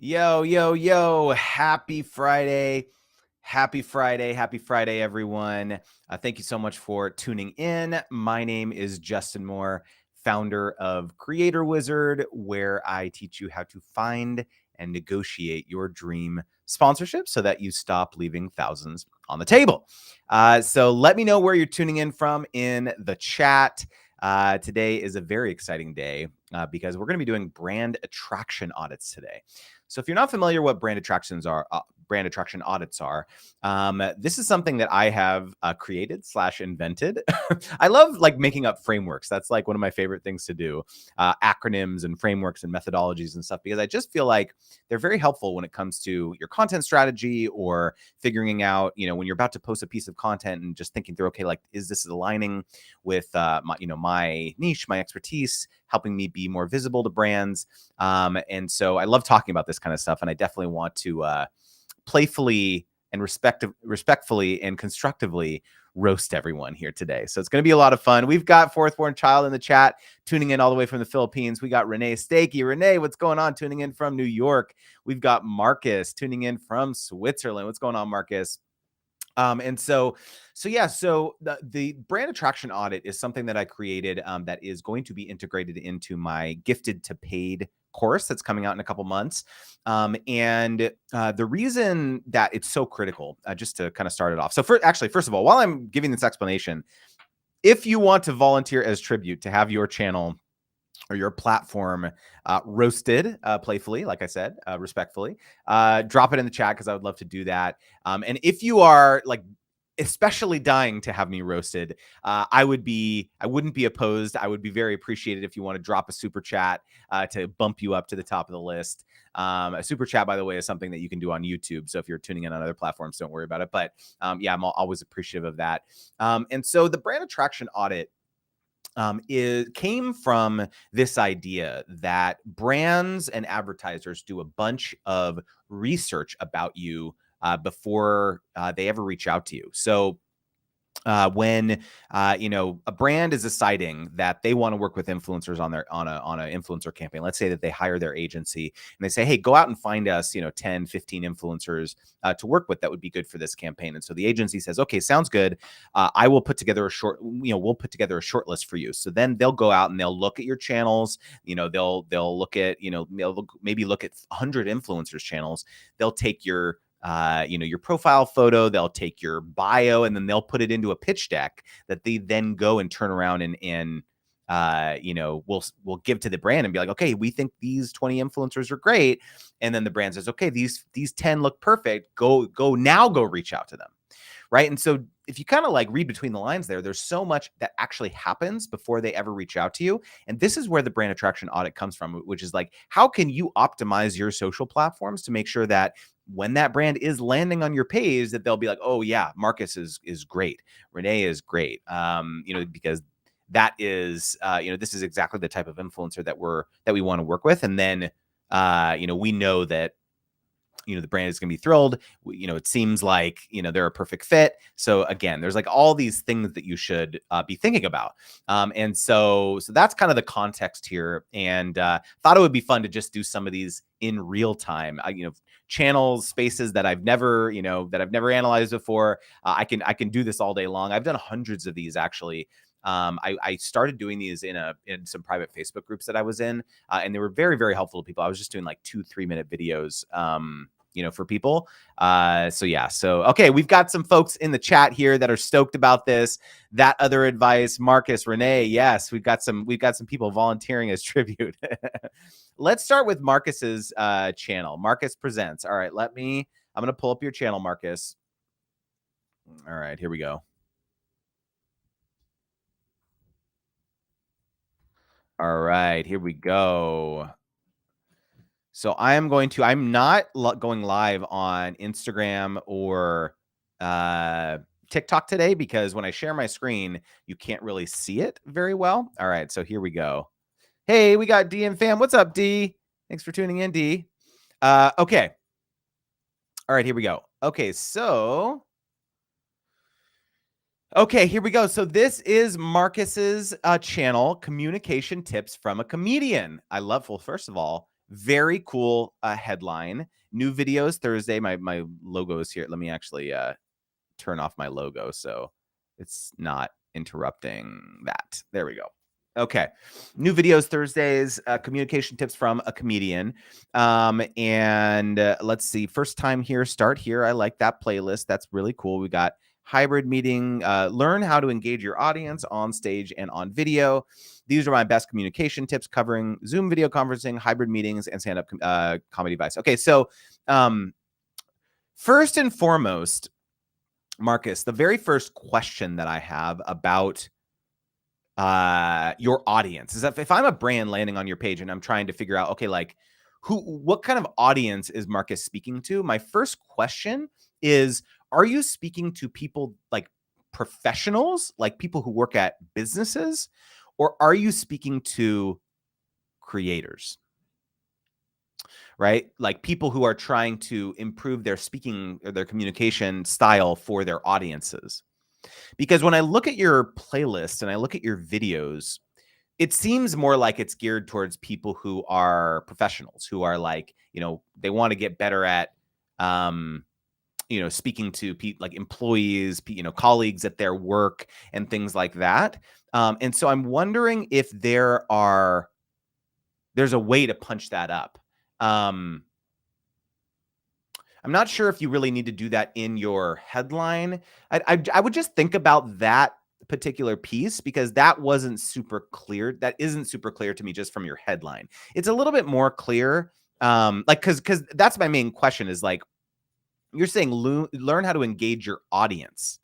Yo, yo, yo. Happy Friday. Happy Friday. Happy Friday, everyone. Thank you so much for tuning in. My name is Justin Moore, founder of Creator Wizard, where I teach you how to find and negotiate your dream sponsorship so that you stop leaving thousands on the table. So let me know where you're tuning in from in the chat. Today is a very exciting day because we're going to be doing brand attraction audits today. So if you're not familiar what brand attraction audits are, this is something that I have created / invented. I love like making up frameworks. That's like one of my favorite things to do, acronyms and frameworks and methodologies and stuff, because I just feel like they're very helpful when it comes to your content strategy or figuring out, when you're about to post a piece of content and just thinking through, okay, like, is this aligning with my niche, my expertise, helping me be more visible to brands. And so I love talking about this kind of stuff. And I definitely want to playfully and respectfully and constructively roast everyone here today. So it's going to be a lot of fun. We've got Fourth Born Child in the chat, tuning in all the way from the Philippines. We got Renee Stakey. Renee, what's going on? Tuning in from New York. We've got Marcus tuning in from Switzerland. What's going on, Marcus? So the brand attraction audit is something that I created that is going to be integrated into my gifted to paid course that's coming out in a couple months. The reason that it's so critical, just to kind of start it off. So first of all, while I'm giving this explanation, if you want to volunteer as tribute to have your channel or your platform roasted playfully, like I said, respectfully, drop it in the chat because I would love to do that. And if you are like especially dying to have me roasted, I wouldn't be opposed. I would be very appreciated if you want to drop a super chat to bump you up to the top of the list. A super chat, by the way, is something that you can do on YouTube. So if you're tuning in on other platforms, don't worry about it. But I'm always appreciative of that. And so the brand attraction audit came from this idea that brands and advertisers do a bunch of research about you before they ever reach out to you. So when a brand is deciding that they want to work with influencers on an influencer campaign, let's say that they hire their agency and they say, hey, go out and find us 10 15 influencers to work with that would be good for this campaign. And so the agency says, okay, sounds good. I will put together we'll put together a short list for you. So then they'll go out and they'll look at your channels. They'll look at they'll maybe look at 100 influencers channels. They'll take your your profile photo, they'll take your bio, and then they'll put it into a pitch deck that they then go and turn around and we'll give to the brand and be like, okay, we think these 20 influencers are great. And then the brand says, okay, these 10 look perfect. Go reach out to them. Right. And so if you kind of like read between the lines there's so much that actually happens before they ever reach out to you. And this is where the brand attraction audit comes from, which is like, how can you optimize your social platforms to make sure that when that brand is landing on your page, that they'll be like, oh yeah, Marcus is great. Renee is great. Because that is, this is exactly the type of influencer that we want to work with. And then, we know that, the brand is going to be thrilled. It seems like, they're a perfect fit. So again, there's like all these things that you should be thinking about. And so that's kind of the context here. And thought it would be fun to just do some of these in real time, channels, spaces that I've never analyzed before. I can do this all day long. I've done hundreds of these actually. I started doing these in some private Facebook groups that I was in, and they were very, very helpful to people. I was just doing like 2-3 minute videos, for people. So okay, we've got some folks in the chat here that are stoked about this. That other advice, Marcus, Renee, yes, we've got some people volunteering as tribute. Let's start with Marcus's channel. Marcus Presents. All right, I'm going to pull up your channel, Marcus. All right, here we go. All right, here we go. So I'm not going live on Instagram or TikTok today because when I share my screen, you can't really see it very well. All right, so here we go. Hey, we got D and fam. What's up, D? Thanks for tuning in, D. Okay. All right, here we go. Okay, so here we go. So this is Marcus's channel, Communication Tips from a Comedian. First of all, very cool headline. New videos Thursday. My logo is here. Let me actually turn off my logo so it's not interrupting that. There we go. Okay. New videos Thursdays, communication tips from a comedian. And let's see. First time here, start here. I like that playlist. That's really cool. We got hybrid meeting, learn how to engage your audience on stage and on video. These are my best communication tips covering Zoom video conferencing, hybrid meetings, and stand-up comedy advice. Okay, so first and foremost, Marcus, the very first question that I have about your audience is that if I'm a brand landing on your page and I'm trying to figure out, okay, like what kind of audience is Marcus speaking to? My first question is, are you speaking to people like professionals, like people who work at businesses, or are you speaking to creators? Right? Like people who are trying to improve their speaking or their communication style for their audiences. Because when I look at your playlist and I look at your videos, it seems more like it's geared towards people who are professionals, who are like, they want to get better at, speaking to like employees, colleagues at their work and things like that. And so I'm wondering if there's a way to punch that up. I'm not sure if you really need to do that in your headline. I would just think about that particular piece because that wasn't super clear. That isn't super clear to me just from your headline. It's a little bit more clear. Because that's my main question is like, you're saying learn how to engage your audience.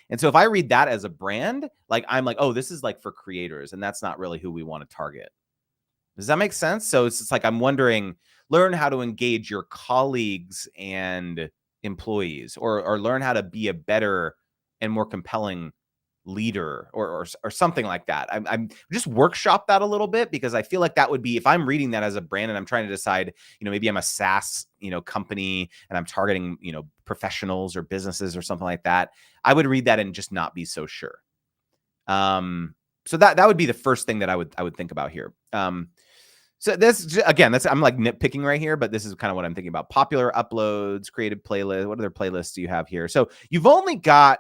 And so if I read that as a brand, like I'm like, oh, this is like for creators, and that's not really who we want to target. Does that make sense? So it's like, I'm wondering, learn how to engage your colleagues and employees, or learn how to be a better and more compelling leader, or something like that. I'm just workshop that a little bit, because I feel like that would be, if I'm reading that as a brand and I'm trying to decide, maybe I'm a SaaS, company and I'm targeting, professionals or businesses or something like that, I would read that and just not be so sure. So that would be the first thing that I would think about here. So this, again, I'm like nitpicking right here, but this is kind of what I'm thinking about. Popular uploads, created playlists. What other playlists do you have here? So you've got,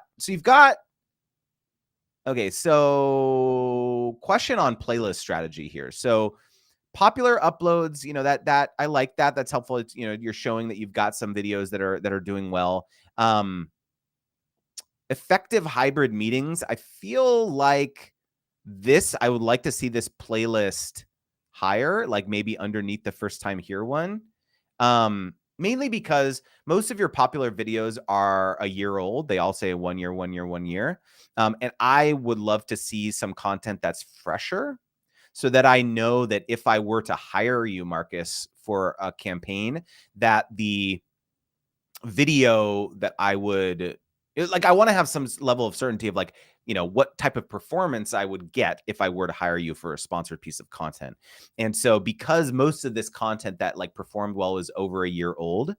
okay, so question on playlist strategy here. So popular uploads, that I like that. That's helpful. It's, you're showing that you've got some videos that are doing well. Effective hybrid meetings. I feel like I would like to see this playlist higher, like maybe underneath the first time here one. Mainly because most of your popular videos are a year old. They all say 1 year, 1 year, 1 year. And I would love to see some content that's fresher, so that I know that if I were to hire you, Marcus, for a campaign, that the video that I would, like, I want to have some level of certainty of like, what type of performance I would get if I were to hire you for a sponsored piece of content. And so because most of this content that like performed well is over a year old,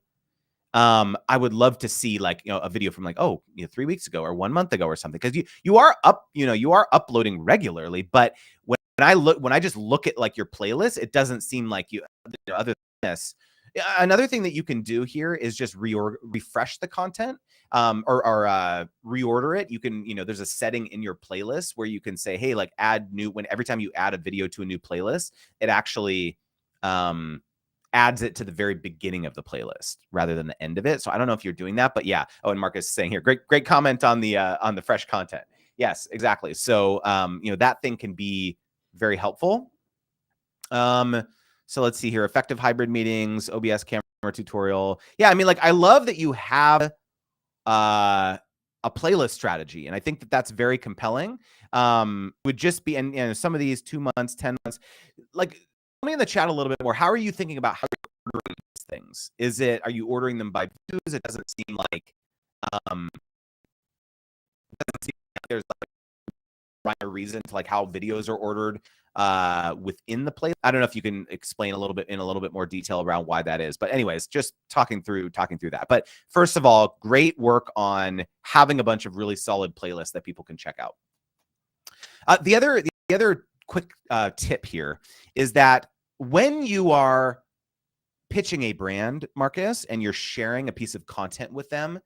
I would love to see like, a video from like, 3 weeks ago or 1 month ago or something. Cause you are uploading regularly, but when I just look at like your playlist, it doesn't seem like other than this. Another thing that you can do here is just refresh the content, or reorder it. You can, there's a setting in your playlist where you can say, hey, like add new, every time you add a video to a new playlist, it actually adds it to the very beginning of the playlist rather than the end of it. So I don't know if you're doing that, but yeah. Oh, and Marcus is saying here, great comment on the fresh content. Yes, exactly. So, that thing can be very helpful. So let's see here. Effective hybrid meetings, OBS camera tutorial. Yeah, I mean, like, I love that you have a playlist strategy, and I think that that's very compelling. Would just be, and some of these 2 months, 10 months, like, tell me in the chat a little bit more. How are you thinking about how you're ordering these things? Are you ordering them by views? It doesn't seem like there's like a reason to like how videos are ordered within the playlist. I don't know if you can explain a little bit more detail around why that is. But anyways, just talking through that. But first of all, great work on having a bunch of really solid playlists that people can check out. The other quick tip here is that when you are pitching a brand, Marcus, and you're sharing a piece of content with them,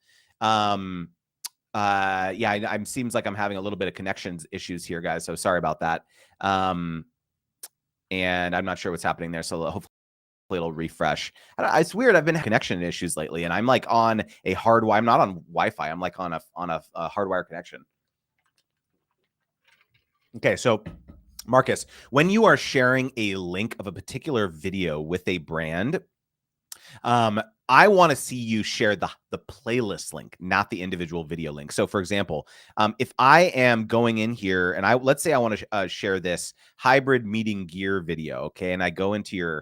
it seems like I'm having a little bit of connections issues here, guys. So sorry about that. And I'm not sure what's happening there. So hopefully it'll refresh. It's weird. I've been having connection issues lately, and I'm like on a hardwire. I'm not on Wi-Fi. I'm like on a hardwire connection. Okay, so Marcus, when you are sharing a link of a particular video with a brand, I want to see you share the playlist link, not the individual video link. So, for example, if I am going in here and let's say I want to share this hybrid meeting gear video, okay, and I go into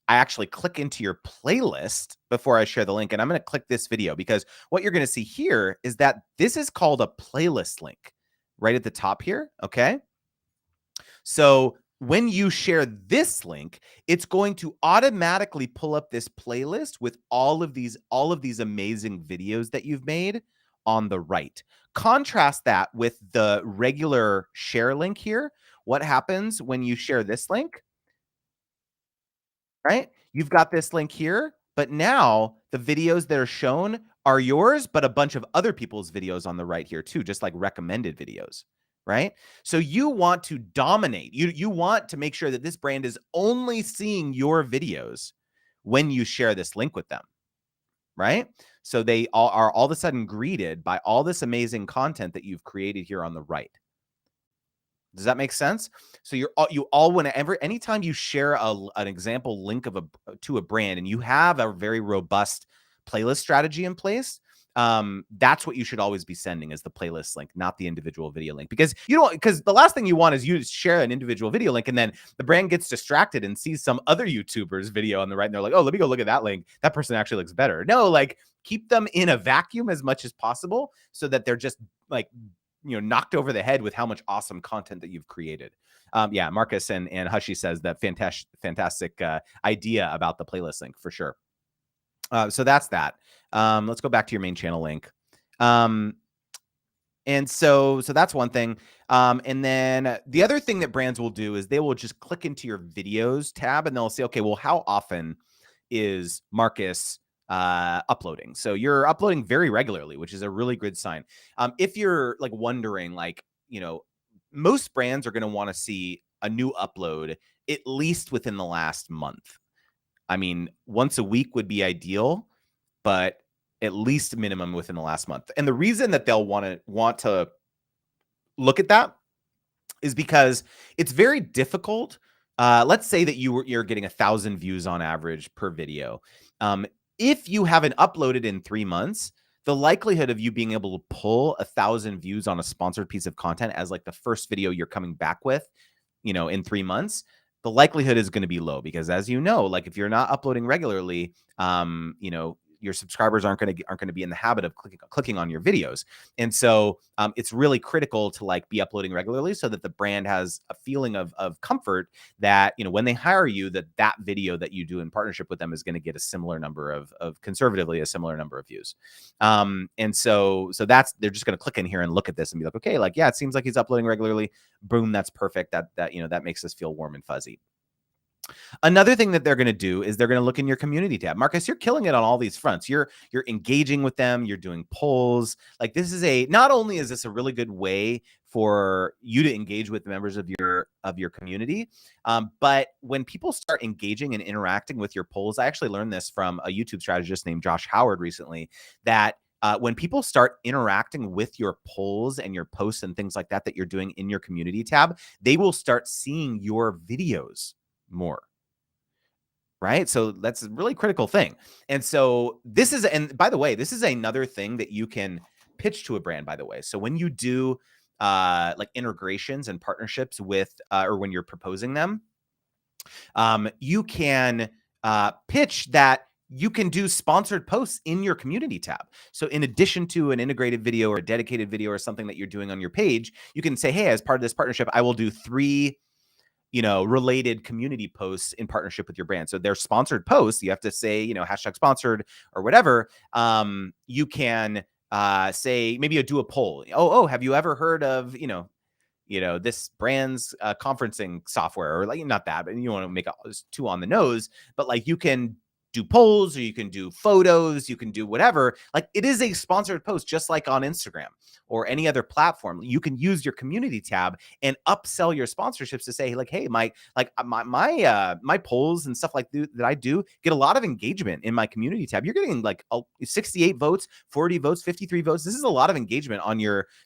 I actually click into your playlist before I share the link, and I'm going to click this video because what you're going to see here is that this is called a playlist link right at the top here, okay? So when you share this link, it's going to automatically pull up this playlist with all of these amazing videos that you've made on the right. Contrast that with the regular share link here. What happens when you share this link? Right? You've got this link here, but now the videos that are shown are yours, but a bunch of other people's videos on the right here too, just like recommended videos, right? So you want to dominate. You want to make sure that this brand is only seeing your videos when you share this link with them, right? So they are all of a sudden greeted by all this amazing content that you've created here on the right. Does that make sense? So you all whenever anytime you share an example link to a brand and you have a very robust playlist strategy in place, that's what you should always be sending is the playlist link, not the individual video link. Because the last thing you want is you to share an individual video link and then the brand gets distracted and sees some other YouTuber's video on the right and they're like, oh, let me go look at that link. That person actually looks better. No, like keep them in a vacuum as much as possible so that they're just like knocked over the head with how much awesome content that you've created. Yeah, Marcus and Hushy says that fantastic idea about the playlist link for sure. So that's that. Let's go back to your main channel link. And so that's one thing. And then the other thing that brands will do is they will just click into your videos tab and they'll say, okay, well, how often is Marcus uploading? So you're uploading very regularly, which is a really good sign. If you're like wondering, like, most brands are going to want to see a new upload at least within the last month. I mean, once a week would be ideal, but at least minimum within the last month. And the reason that they'll want to look at that is because it's very difficult. Let's say that you're getting 1,000 views on average per video. If you haven't uploaded in 3 months, the likelihood of you being able to pull 1,000 views on a sponsored piece of content as like the first video you're coming back with, in 3 months, the likelihood is going to be low because, as you know, like if you're not uploading regularly, your subscribers aren't going to be in the habit of clicking on your videos. And so it's really critical to like be uploading regularly so that the brand has a feeling of comfort that, when they hire you, that video that you do in partnership with them is going to get a similar number of conservatively a similar number of views. And so they're just going to click in here and look at this and be like, okay, like, yeah, it seems like he's uploading regularly. Boom. That's perfect. That makes us feel warm and fuzzy. Another thing that they're going to do is they're going to look in your community tab. Marcus, you're killing it on all these fronts. You're engaging with them. You're doing polls. Like not only is this a really good way for you to engage with members of your community, but when people start engaging and interacting with your polls, I actually learned this from a YouTube strategist named Josh Howard recently, that when people start interacting with your polls and your posts and things like that you're doing in your community tab, they will start seeing your videos more, right? So that's a really critical thing. And so and by the way, this is another thing that you can pitch to a brand, by the way. So when you do like integrations and partnerships with, or when you're proposing them, you can pitch that you can do sponsored posts in your community tab. So in addition to an integrated video or a dedicated video or something that you're doing on your page, you can say, hey, as part of this partnership, I will do 3 related community posts in partnership with your brand. So they're sponsored posts. You have to say, hashtag sponsored or whatever. You can say, maybe you do a poll. Oh, have you ever heard of, this brand's conferencing software, or like, not that, but you want to make it too on the nose, but like you can do polls, or you can do photos, you can do whatever. Like, it is a sponsored post, just like on Instagram or any other platform. You can use your community tab and upsell your sponsorships to say, like, hey, my polls and stuff like that I do get a lot of engagement in my community tab. You're getting like 68 votes, 40 votes, 53 votes. This is a lot of engagement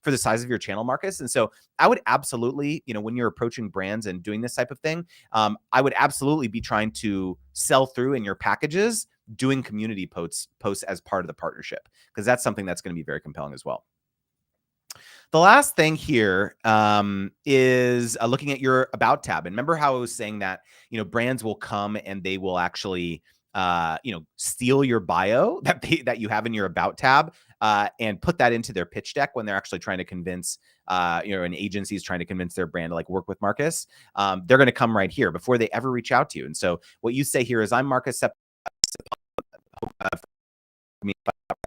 for the size of your channel, Marcus. And so I would absolutely, when you're approaching brands and doing this type of thing, I would absolutely be trying to sell through in your packages, doing community posts as part of the partnership, because that's something that's going to be very compelling as well. The last thing here is looking at your About tab. And remember how I was saying that, brands will come and they will actually, steal your bio that you have in your About tab and put that into their pitch deck when they're actually trying to convince, an agency is trying to convince their brand to like work with Marcus. They're going to come right here before they ever reach out to you. And so what you say here is, I'm Marcus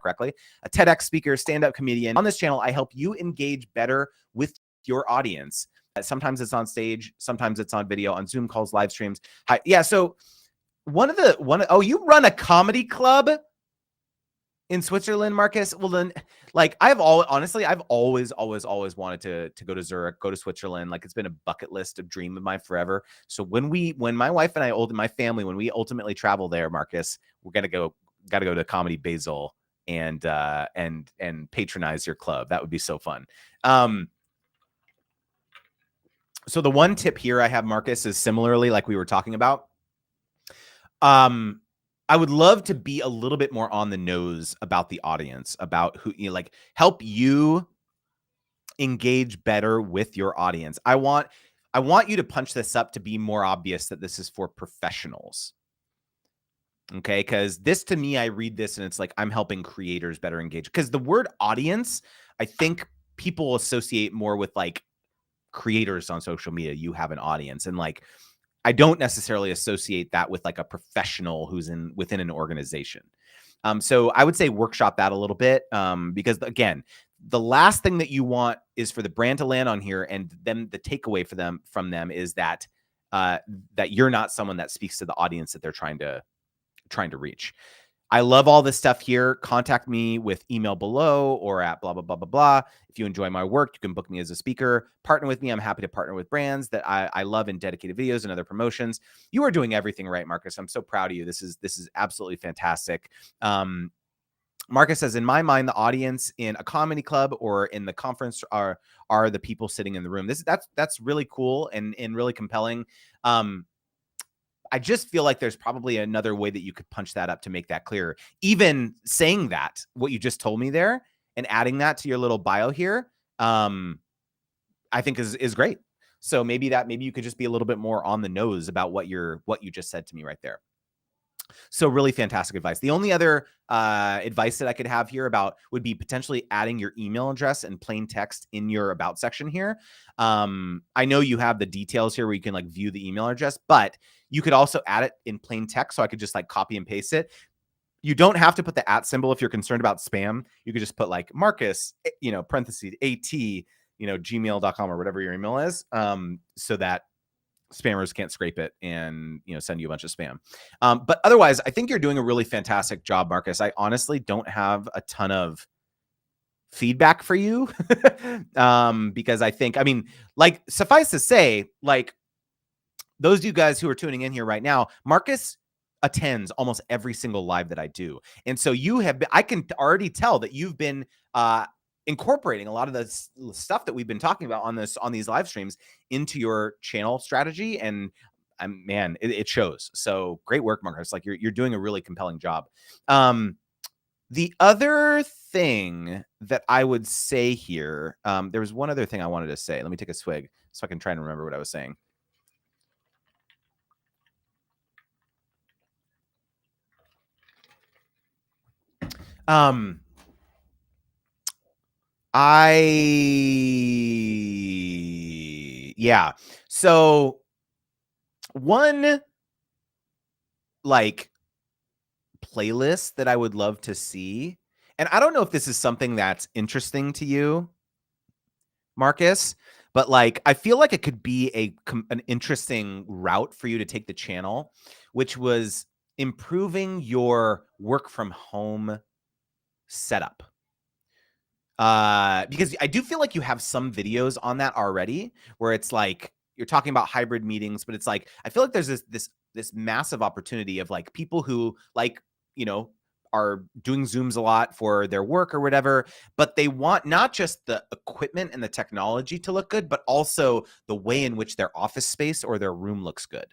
correctly, a TEDx speaker, stand-up comedian. On this channel, I help you engage better with your audience. Sometimes it's on stage, sometimes it's on video, on Zoom calls, live streams. Yeah, so you run a comedy club in Switzerland, Marcus? Well, then, like, I've always wanted to go to Zurich, go to Switzerland. Like, it's been a bucket list, a dream of mine forever. So when my wife and my family, when we ultimately travel there, Marcus, we're got to go to Comedy Basel and patronize your club. That would be so fun. So the one tip here I have, Marcus, is similarly like we were talking about. I would love to be a little bit more on the nose about the audience, about who, help you engage better with your audience. I want you to punch this up to be more obvious that this is for professionals. Okay, because this, to me, I read this and it's like, I'm helping creators better engage. Because the word audience, I think people associate more with like creators on social media. You have an audience, and like, I don't necessarily associate that with like a professional who's within an organization. So I would say workshop that a little bit, because again, the last thing that you want is for the brand to land on here, and then the takeaway from them is that that you're not someone that speaks to the audience that they're trying to reach. I love all this stuff here. Contact me with email below or at blah, blah, blah, blah, blah. If you enjoy my work, you can book me as a speaker. Partner with me. I'm happy to partner with brands that I love in dedicated videos and other promotions. You are doing everything right, Marcus. I'm so proud of you. This is absolutely fantastic. Marcus says, in my mind, the audience in a comedy club or in the conference are the people sitting in the room. That's really cool and really compelling. I just feel like there's probably another way that you could punch that up to make that clearer. Even saying that, what you just told me there, and adding that to your little bio here, I think is great. So maybe you could just be a little bit more on the nose about what you just said to me right there. So really fantastic advice. The only other advice that I could have here would be potentially adding your email address in plain text in your about section here. I know you have the details here where you can like view the email address, but you could also add it in plain text. So I could just like copy and paste it. You don't have to put the @ symbol if you're concerned about spam. You could just put like Marcus, parentheses, AT, gmail.com or whatever your email is, so that spammers can't scrape it and send you a bunch of spam. But otherwise, I think you're doing a really fantastic job, Marcus. I honestly don't have a ton of feedback for you because like, suffice to say, like, those of you guys who are tuning in here right now, Marcus attends almost every single live that I do. And so I can already tell that you've been incorporating a lot of the stuff that we've been talking about on these live streams into your channel strategy. And man, it shows. So great work, Marcus. Like, you're doing a really compelling job. The other thing that I would say here, there was one other thing I wanted to say. Let me take a swig so I can try and remember what I was saying. Yeah. So one like playlist that I would love to see, and I don't know if this is something that's interesting to you, Marcus, but like, I feel like it could be an interesting route for you to take the channel, which was improving your work from home setup. Because I do feel like you have some videos on that already where it's like you're talking about hybrid meetings, but it's like I feel like there's this massive opportunity of like people who like, you know, are doing Zooms a lot for their work or whatever, but they want not just the equipment and the technology to look good, but also the way in which their office space or their room looks good.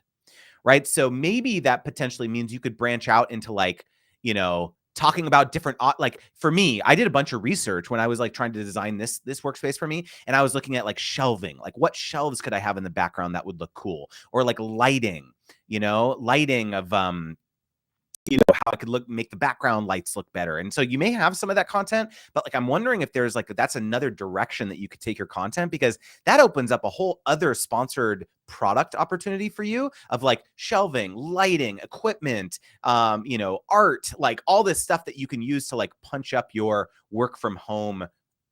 Right? So maybe that potentially means you could branch out into like, you know, talking about different like for me, I did a bunch of research when I was like trying to design this workspace for me, and I was looking at like shelving, like what shelves could I have in the background that would look cool, or like lighting, lighting of how it could make the background lights look better. And so you may have some of that content, but like I'm wondering if there's like that's another direction that you could take your content, because that opens up a whole other sponsored product opportunity for you of like shelving, lighting, equipment, art, like all this stuff that you can use to like punch up your work from home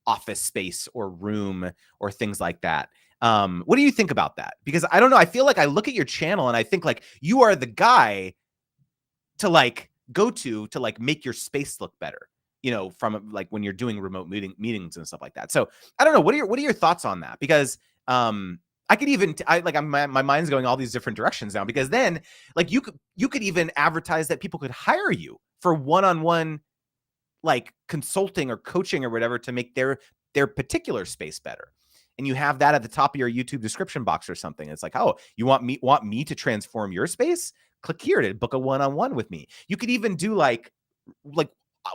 office space or room or things like that. What do you think about that? Because I don't know, I feel like I look at your channel and I think like you are the guy to like go to like make your space look better, from like when you're doing remote meetings and stuff like that. So I don't know. What are your thoughts on that? Because I could even my mind's going all these different directions now, because then like you could even advertise that people could hire you for one-on-one like consulting or coaching or whatever to make their particular space better. And you have that at the top of your YouTube description box or something. It's like, oh, you want me to transform your space? Click here to book a one-on-one with me. You could even do like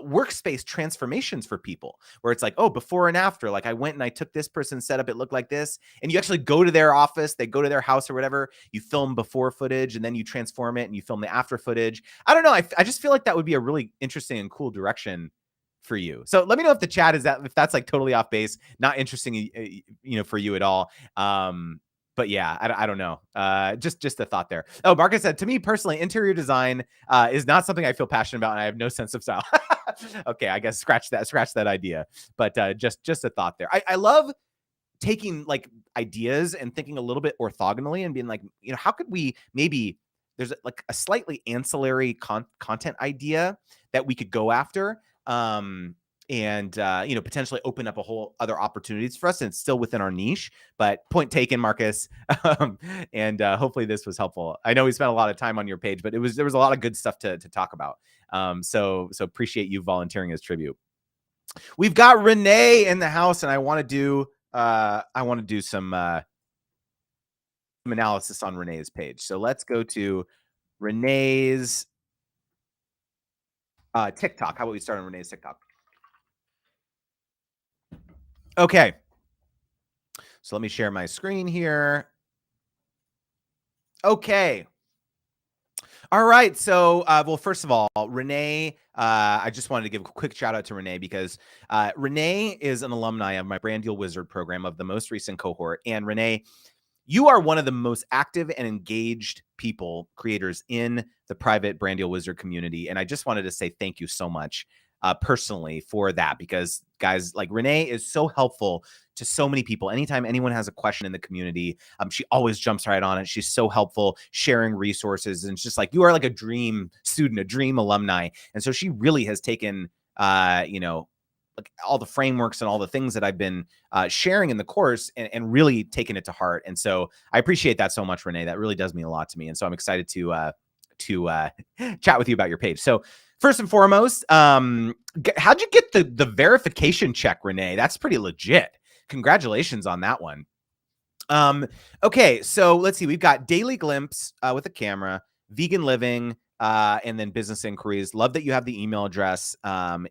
workspace transformations for people where it's like, oh, before and after, like I went and I took this person's setup, it looked like this. And you actually go to their office, they go to their house or whatever, you film before footage and then you transform it and you film the after footage. I don't know. I just feel like that would be a really interesting and cool direction for you. So let me know if the chat if that's like totally off base, not interesting, for you at all. But yeah, I don't know. Just a thought there. Oh, Marcus said, to me personally, interior design is not something I feel passionate about, and I have no sense of style. Okay, I guess scratch that idea. But just a thought there. I love taking like ideas and thinking a little bit orthogonally and being like, how could we maybe there's like a slightly ancillary content idea that we could go after, and potentially open up a whole other opportunities for us, and it's still within our niche. But point taken, Marcus. And hopefully this was helpful. I know we spent a lot of time on your page, but there was a lot of good stuff to talk about. So appreciate you volunteering as tribute. We've got Renee in the house, and I want to do some analysis on Renee's page. So let's go to Renee's TikTok. How about we start on Renee's TikTok? Okay. So let me share my screen here. Okay. All right. So, well, first of all, Renee, I just wanted to give a quick shout out to Renee, because Renee is an alumni of my Brand Deal Wizard program of the most recent cohort. And Renee, you are one of the most active and engaged creators in the private Brand Deal Wizard community. And I just wanted to say thank you so much personally for that, because guys, like Renee is so helpful to so many people. Anytime anyone has a question in the community, she always jumps right on it. She's so helpful sharing resources. And it's just like, you are like a dream student, a dream alumni. And so she really has taken, like all the frameworks and all the things that I've been sharing in the course and really taking it to heart. And so I appreciate that so much, Renee. That really does mean a lot to me. And so I'm excited to chat with you about your page. So first and foremost, how'd you get the verification check, Renee? That's pretty legit. Congratulations on that one. Okay, so let's see. We've got Daily Glimpse with a camera, Vegan Living, and then Business Inquiries. Love that you have the email address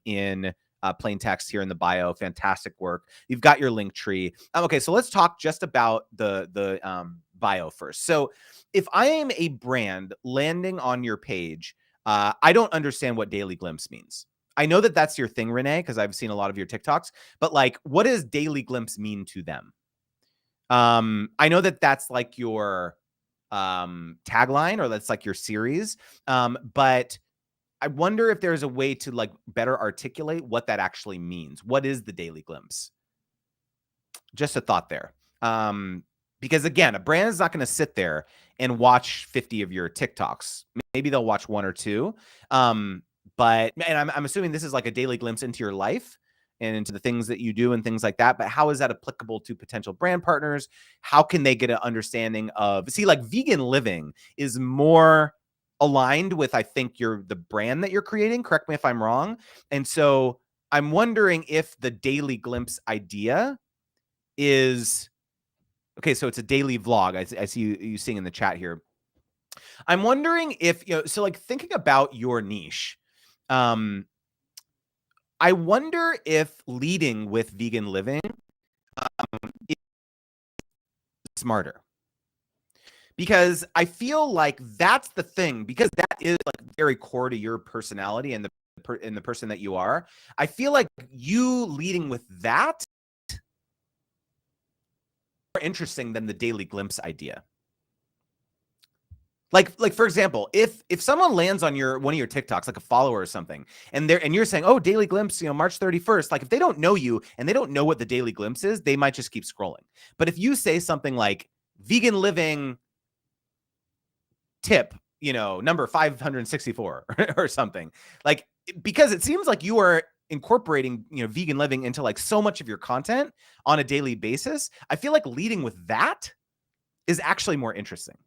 in plain text here in the bio. Fantastic work. You've got your link tree. Okay, so let's talk just about the bio first. So if I am a brand landing on your page, I don't understand what Daily Glimpse means. I know that that's your thing, Renee, because I've seen a lot of your TikToks, but like, what does Daily Glimpse mean to them? I know that that's like your tagline, or that's like your series, but I wonder if there's a way to like better articulate what that actually means. What is the Daily Glimpse? Just a thought there. Because again, a brand is not going to sit there and watch 50 of your TikToks. Maybe they'll watch 1 or 2. But I'm assuming this is like a daily glimpse into your life and into the things that you do and things like that. But how is that applicable to potential brand partners? How can they get an understanding of, see, like vegan living is more aligned with, I think, the brand that you're creating. Correct me if I'm wrong. And so I'm wondering if the daily glimpse idea is, okay, so it's a daily vlog. I see you seeing in the chat here. I'm wondering if, so like thinking about your niche, I wonder if leading with vegan living is smarter. Because I feel like that's the thing, because that is like very core to your personality and the person that you are. I feel like you leading with that is more interesting than the daily glimpse idea. Like for example, if someone lands on one of your TikToks, like a follower or something, and you're saying, oh, daily glimpse, March 31st, like if they don't know you and they don't know what the daily glimpse is, they might just keep scrolling. But if you say something like vegan living tip, number 564 or something, like, because it seems like you are incorporating, vegan living into like so much of your content on a daily basis, I feel like leading with that is actually more interesting.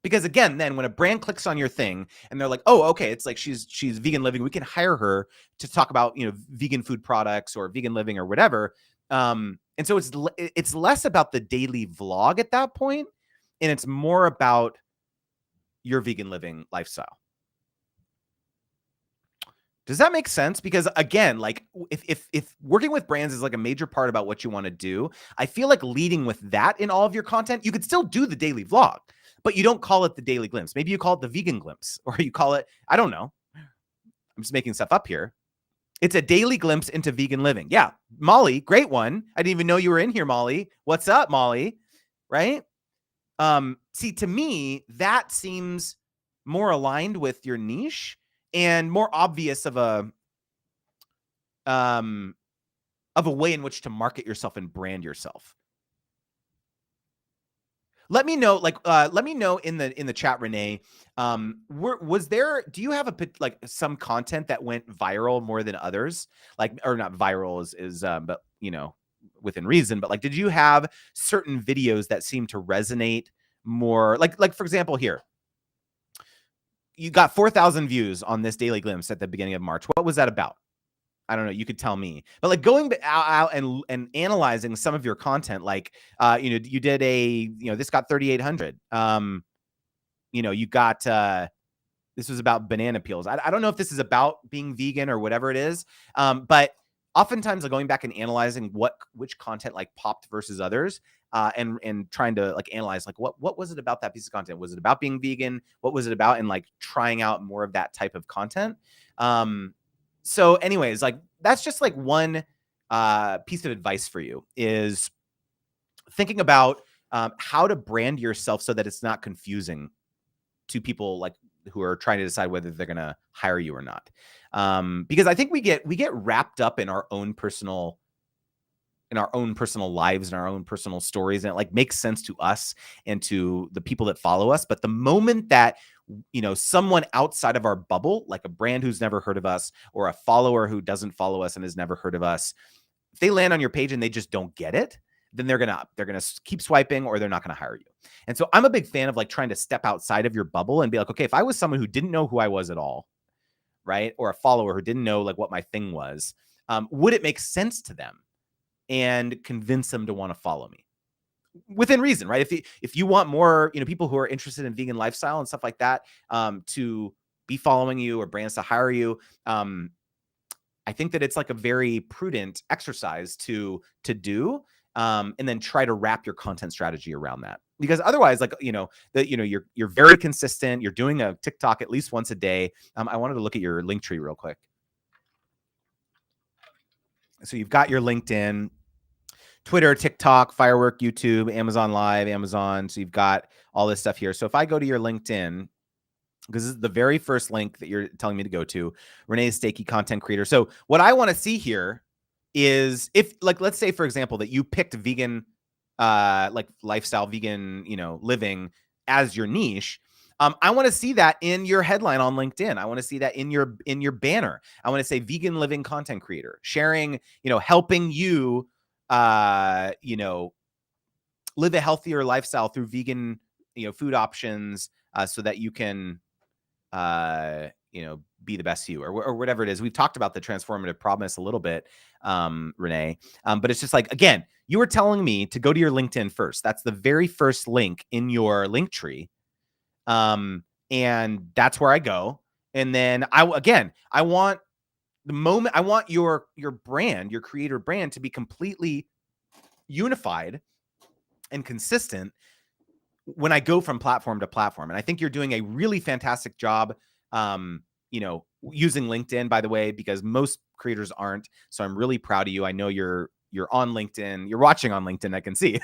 Because again, then when a brand clicks on your thing and they're like, oh, okay, it's like she's vegan living, we can hire her to talk about, vegan food products or vegan living or whatever. And so it's less about the daily vlog at that point, and it's more about your vegan living lifestyle. Does that make sense? Because again, like if working with brands is like a major part about what you want to do, I feel like leading with that in all of your content, you could still do the daily vlog, but you don't call it the daily glimpse. Maybe you call it the vegan glimpse, or you call it, I don't know, I'm just making stuff up here. It's a daily glimpse into vegan living. Yeah. Molly, great one. I didn't even know you were in here, Molly. What's up, Molly? Right? See, to me, that seems more aligned with your niche and more obvious of a way in which to market yourself and brand yourself. Let me know, let me know in the chat, Renee. Do you have some content that went viral more than others? Like, or not viral is but within reason, but like, did you have certain videos that seem to resonate more? Like for example, here, you got 4,000 views on this daily glimpse at the beginning of March. What was that about? I don't know. You could tell me. But like going out and analyzing some of your content, like you did this got 3,800. You got this was about banana peels. I don't know if this is about being vegan or whatever it is. But oftentimes like going back and analyzing which content like popped versus others, and trying to like analyze like what was it about that piece of content? Was it about being vegan? What was it about? And like trying out more of that type of content. So anyways, like that's just like one piece of advice for you, is thinking about how to brand yourself so that it's not confusing to people like who are trying to decide whether they're going to hire you or not. Because I think we get wrapped up in our own personal lives and our own personal stories, and it like makes sense to us and to the people that follow us. But the moment that someone outside of our bubble, like a brand who's never heard of us, or a follower who doesn't follow us and has never heard of us, if they land on your page and they just don't get it, then they're gonna keep swiping, or they're not gonna hire you. And so I'm a big fan of like trying to step outside of your bubble and be like, okay, if I was someone who didn't know who I was at all, right, or a follower who didn't know like what my thing was, would it make sense to them and convince them to want to follow me within reason, right? If you want more, people who are interested in vegan lifestyle and stuff like that, to be following you, or brands to hire you, I think that it's like a very prudent exercise to do, and then try to wrap your content strategy around that. Because otherwise, like, you're very consistent. You're doing a TikTok at least once a day. I wanted to look at your link tree real quick. So you've got your LinkedIn, Twitter, TikTok, Firework, YouTube, Amazon Live, Amazon. So you've got all this stuff here. So if I go to your LinkedIn, because this is the very first link that you're telling me to go to, Renee Stakey, content creator. So what I want to see here is, if like, let's say for example, that you picked vegan, like lifestyle, vegan, living as your niche, I want to see that in your headline on LinkedIn. I want to see that in your banner. I want to say vegan living content creator, sharing, helping you, live a healthier lifestyle through vegan, food options, so that you can, be the best you, or whatever it is. We've talked about the transformative promise a little bit, Renee. But it's just like, again, you were telling me to go to your LinkedIn first. That's the very first link in your link tree. And that's where I go. And then I want your brand, your creator brand, to be completely unified and consistent when I go from platform to platform. And I think you're doing a really fantastic job, using LinkedIn, by the way, because most creators aren't. So I'm really proud of you. I know you're on LinkedIn, you're watching on LinkedIn, I can see.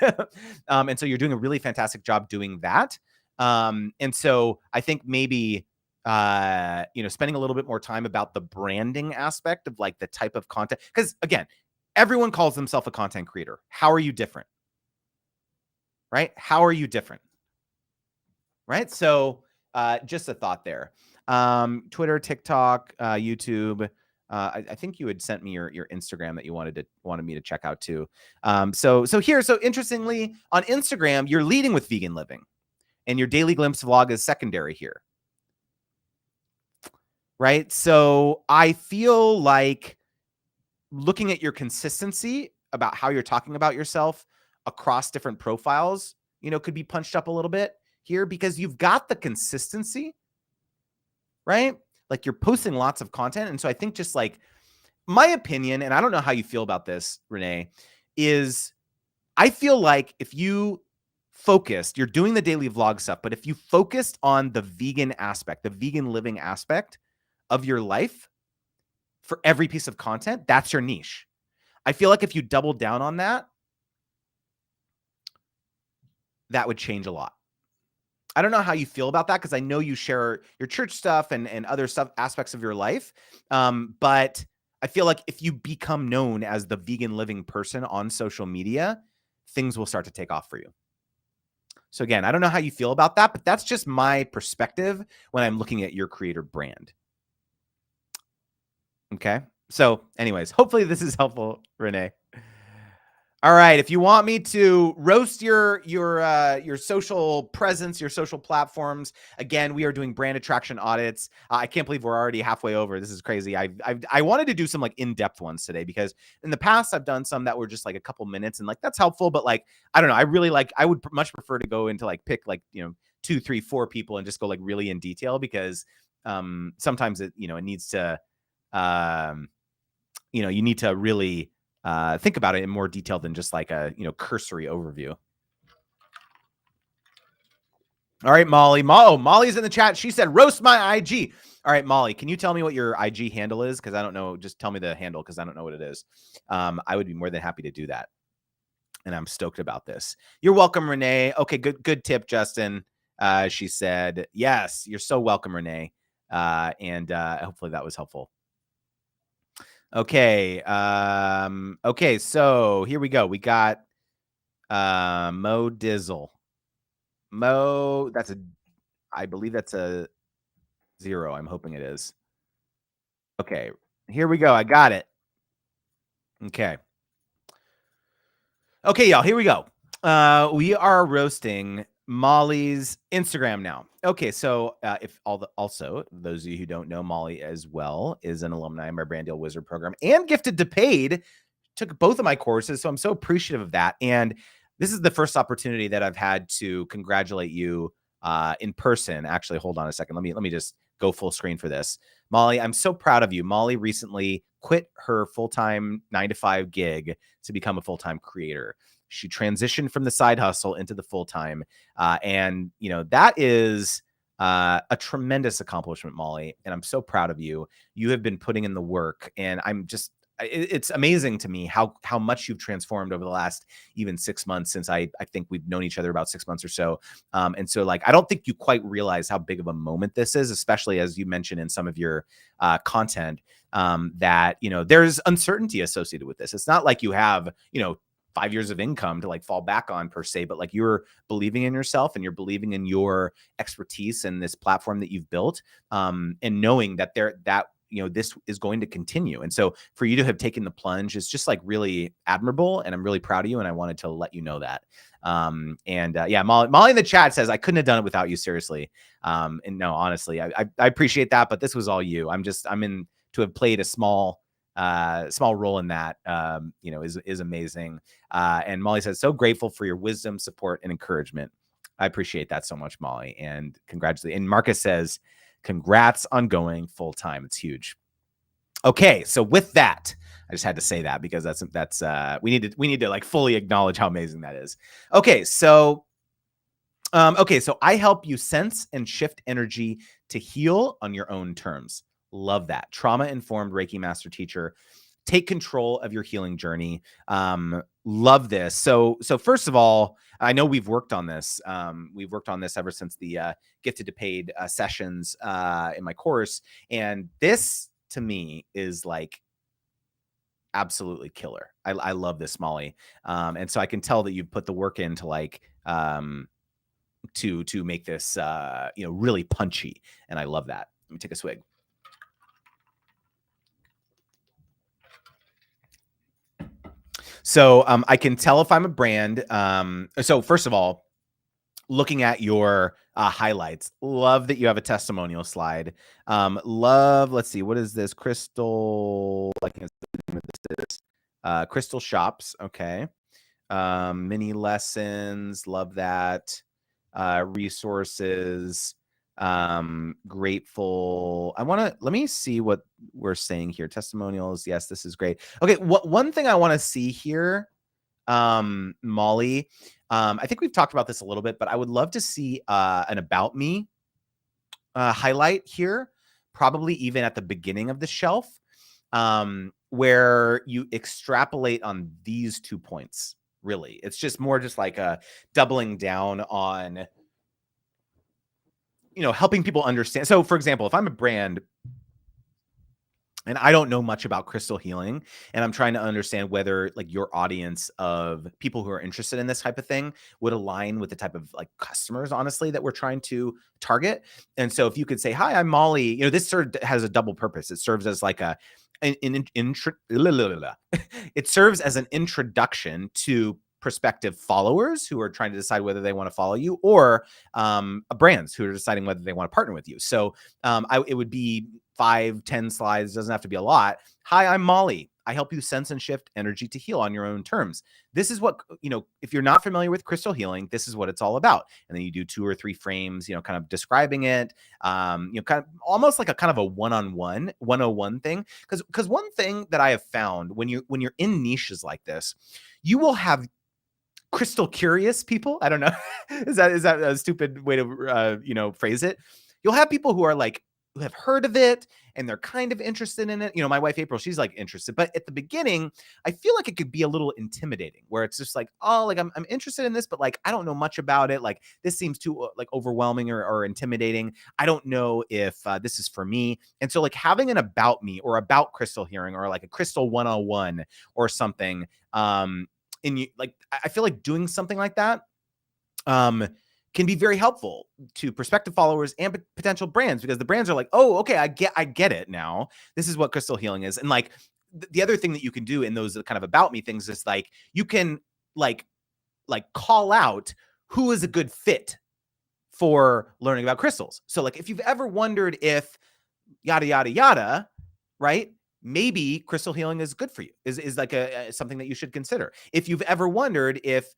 And so you're doing a really fantastic job doing that. And so I think maybe, spending a little bit more time about the branding aspect of like the type of content, because again, everyone calls themselves a content creator. How are you different? Right? How are you different? Right? So just a thought there. Twitter, TikTok, YouTube. I think you had sent me your Instagram that you wanted me to check out too. So interestingly, on Instagram, you're leading with vegan living, and your daily glimpse vlog is secondary here. Right? So I feel like looking at your consistency about how you're talking about yourself across different profiles, could be punched up a little bit here, because you've got the consistency, right? Like you're posting lots of content. And so I think, just like my opinion, and I don't know how you feel about this, Renee, is I feel like if you focused, you're doing the daily vlog stuff, but if you focused on the vegan aspect, the vegan living aspect of your life for every piece of content, that's your niche. I feel like if you doubled down on that, that would change a lot. I don't know how you feel about that, because I know you share your church stuff and other stuff, aspects of your life. But I feel like if you become known as the vegan living person on social media, things will start to take off for you. So again, I don't know how you feel about that, but that's just my perspective when I'm looking at your creator brand. Okay. So anyways, hopefully this is helpful, Renee. All right. If you want me to roast your social presence, your social platforms, again, we are doing brand attraction audits. I can't believe we're already halfway over. This is crazy. I wanted to do some like in-depth ones today, because in the past I've done some that were just like a couple minutes, and like that's helpful. But like, I don't know. I would much prefer to go into like pick like 2, 3, 4 people and just go like really in detail, because sometimes it needs to you need to really think about it in more detail than just like a cursory overview. All right, Molly. Molly's in the chat. She said, roast my IG. All right, Molly, can you tell me what your IG handle is? Because I don't know. Just tell me the handle, because I don't know what it is. I would be more than happy to do that. And I'm stoked about this. You're welcome, Renee. Okay, good tip, Justin. She said, yes, you're so welcome, Renee. And hopefully that was helpful. Okay. Okay. So here we go. We got Mo Dizzle. Mo, I believe that's a 0. I'm hoping it is. Okay. Here we go. I got it. Okay. Okay, y'all. Here we go. We are roasting Molly's Instagram now. Okay, so also those of you who don't know, Molly as well is an alumni of my Brand Deal Wizard program and gifted to paid. Took both of my courses, so I'm so appreciative of that. And this is the first opportunity that I've had to congratulate you in person. Actually, hold on a second. Let me just go full screen for this. Molly, I'm so proud of you. Molly recently quit her full-time 9-to-5 gig to become a full-time creator. She transitioned from the side hustle into the full-time. And, that is a tremendous accomplishment, Molly. And I'm so proud of you. You have been putting in the work, and it's amazing to me how much you've transformed over the last even 6 months, since I think we've known each other about 6 months or so. And so like, I don't think you quite realize how big of a moment this is, especially as you mentioned in some of your content, that, there's uncertainty associated with this. It's not like you have, 5 years of income to like fall back on per se, but like you're believing in yourself and you're believing in your expertise and this platform that you've built, and knowing that this is going to continue. And so for you to have taken the plunge is just like really admirable, and I'm really proud of you. And I wanted to let you know that. Yeah, Molly in the chat says, I couldn't have done it without you, seriously. And no, honestly, I appreciate that, but this was all you. I'm in to have played a small role in that, is amazing. And Molly says, so grateful for your wisdom, support, and encouragement. I appreciate that so much, Molly, and congratulations. And Marcus says, congrats on going full time. It's huge. Okay, so with that, I just had to say that because that's we need to like fully acknowledge how amazing that is. Okay, so I help you sense and shift energy to heal on your own terms. Love that. Trauma-informed Reiki master teacher. Take control of your healing journey. Love this. So first of all, I know we've worked on this. We've worked on this ever since the gifted to paid sessions in my course. And this to me is like absolutely killer. I love this, Molly. And so I can tell that you've put the work into like, to make this, really punchy. And I love that. Let me take a swig. So I can tell if I'm a brand. So first of all, looking at your highlights, love that you have a testimonial slide. Let's see, what is this? Crystal, I think the name of this is Crystal Shops. Okay. Mini lessons, love that. Resources, grateful. Let me see what we're saying here. Testimonials. Yes, this is great. Okay. One thing I want to see here, Molly, I think we've talked about this a little bit, but I would love to see an about me highlight here, probably even at the beginning of the shelf, where you extrapolate on these 2 points. Really, it's just more just like a doubling down on, helping people understand. So for example, if I'm a brand and I don't know much about crystal healing, and I'm trying to understand whether like your audience of people who are interested in this type of thing would align with the type of like customers, honestly, that we're trying to target. And so if you could say, hi, I'm Molly, this sort of has a double purpose. It serves as like it serves as an introduction to prospective followers who are trying to decide whether they want to follow you, or brands who are deciding whether they want to partner with you. So it would be 5-10 slides, doesn't have to be a lot. Hi, I'm Molly. I help you sense and shift energy to heal on your own terms. This is what, if you're not familiar with crystal healing, this is what it's all about. And then you do 2 or 3 frames, kind of describing it, kind of almost like a kind of a one-on-one 101 thing. Because one thing that I have found when you're in niches like this, you will have crystal curious people. I don't know. is that a stupid way to, phrase it? You'll have people who are like, who have heard of it and they're kind of interested in it. My wife, April, she's like interested, but at the beginning, I feel like it could be a little intimidating where it's just like, oh, like I'm interested in this, but like, I don't know much about it. Like this seems too like overwhelming or intimidating. I don't know if this is for me. And so like having an about me or about crystal healing or like a crystal 101 or something, I feel like doing something like that, can be very helpful to prospective followers and potential brands, because the brands are like, oh, okay, I get it now. This is what crystal healing is. And like the other thing that you can do in those kind of about me things is like, you can like call out who is a good fit for learning about crystals. So like, if you've ever wondered if yada, yada, yada, right? Maybe crystal healing is good for you, is like something that you should consider. If you've ever wondered if,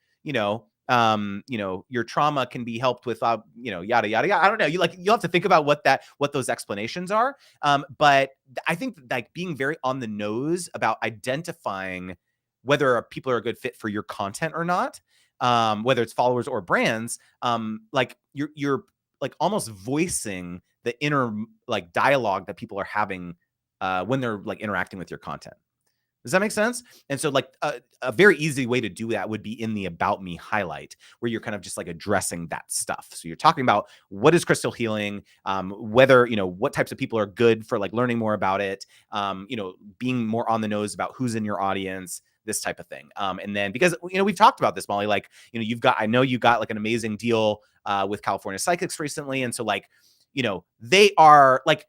your trauma can be helped with, yada, yada, yada. I don't know. You'll have to think about what those explanations are. But I think like being very on the nose about identifying whether people are a good fit for your content or not, whether it's followers or brands, like you're like almost voicing the inner like dialogue that people are having when they're like interacting with your content. Does that make sense? And so like a very easy way to do that would be in the about me highlight, where you're kind of just like addressing that stuff. So you're talking about what is crystal healing, whether, what types of people are good for like learning more about it, being more on the nose about who's in your audience, this type of thing. And then because, we've talked about this, Molly, like, I know you got like an amazing deal with California Psychics recently. And so like, they are like,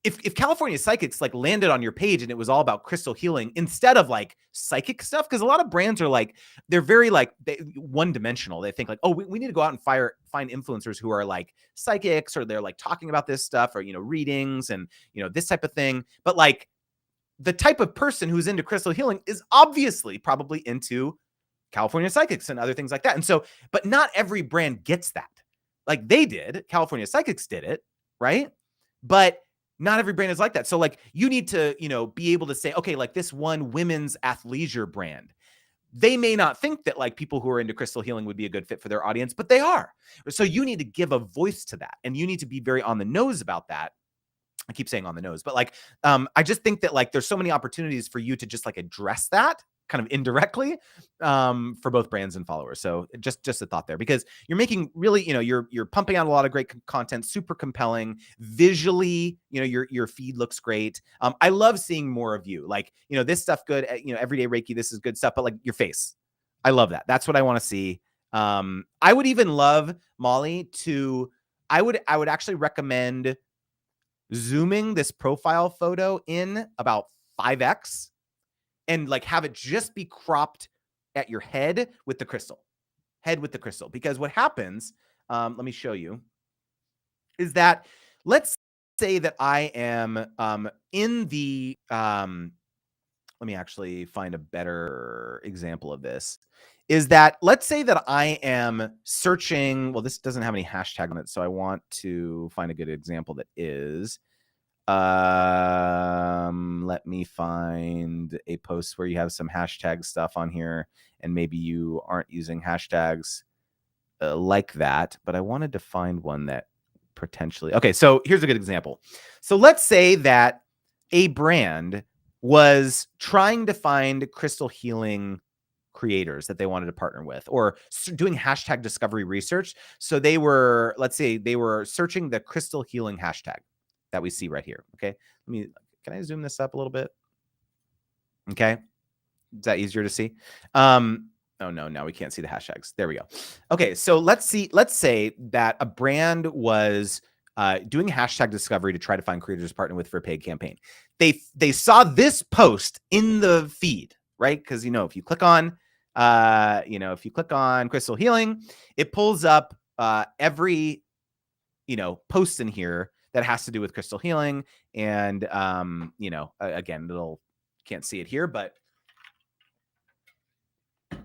if California Psychics like landed on your page and it was all about crystal healing instead of like psychic stuff, because a lot of brands are like, they're very like one dimensional. They think like, oh, we need to go out and find influencers who are like psychics, or they're like talking about this stuff, or, readings and, this type of thing. But like the type of person who's into crystal healing is obviously probably into California Psychics and other things like that. And so, but not every brand gets that. Like they did, California Psychics did it, right? But not every brand is like that. So like you need to, be able to say, okay, like this one women's athleisure brand, they may not think that like people who are into crystal healing would be a good fit for their audience, but they are. So you need to give a voice to that, and you need to be very on the nose about that. I keep saying on the nose, but like, I just think that like there's so many opportunities for you to just like address that kind of indirectly for both brands and followers. So just a thought there, because you're making really, you're pumping out a lot of great content, super compelling visually, your feed looks great. I love seeing more of you, like, this stuff good, everyday Reiki, this is good stuff, but like your face, I love that. That's what I want to see. I would even love, Molly, I would actually recommend zooming this profile photo in about 5x and like have it just be cropped at your head with the crystal, because what happens, let me show you, is that let's say that I am in the, let me actually find a better example of this, is that let's say that I am searching, well, this doesn't have any hashtag on it, so I want to find a good example that is, let me find a post where you have some hashtag stuff on here, and maybe you aren't using hashtags like that, but I wanted to find one that potentially, okay, so here's a good example. So let's say that a brand was trying to find crystal healing creators that they wanted to partner with, or doing hashtag discovery research. So they were, let's say they were searching the crystal healing hashtag that we see right here. Okay. Can I zoom this up a little bit? Okay. Is that easier to see? Oh no, now we can't see the hashtags. There we go. Okay. So let's say that a brand was doing hashtag discovery to try to find creators to partner with for a paid campaign. They saw this post in the feed, right? Because if you click on crystal healing, it pulls up every post in here that has to do with crystal healing. And again, can't see it here, but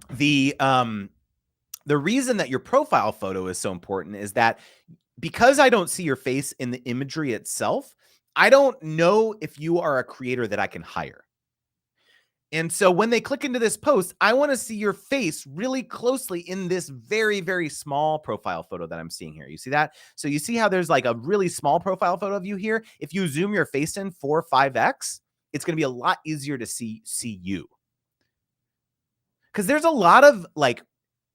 the reason that your profile photo is so important is that because I don't see your face in the imagery itself, I don't know if you are a creator that I can hire. And so when they click into this post, I want to see your face really closely in this very, very small profile photo that I'm seeing here. You see that? So you see how there's like a really small profile photo of you here. If you zoom your face in 4 or 5x, it's going to be a lot easier to see you. Because there's a lot of like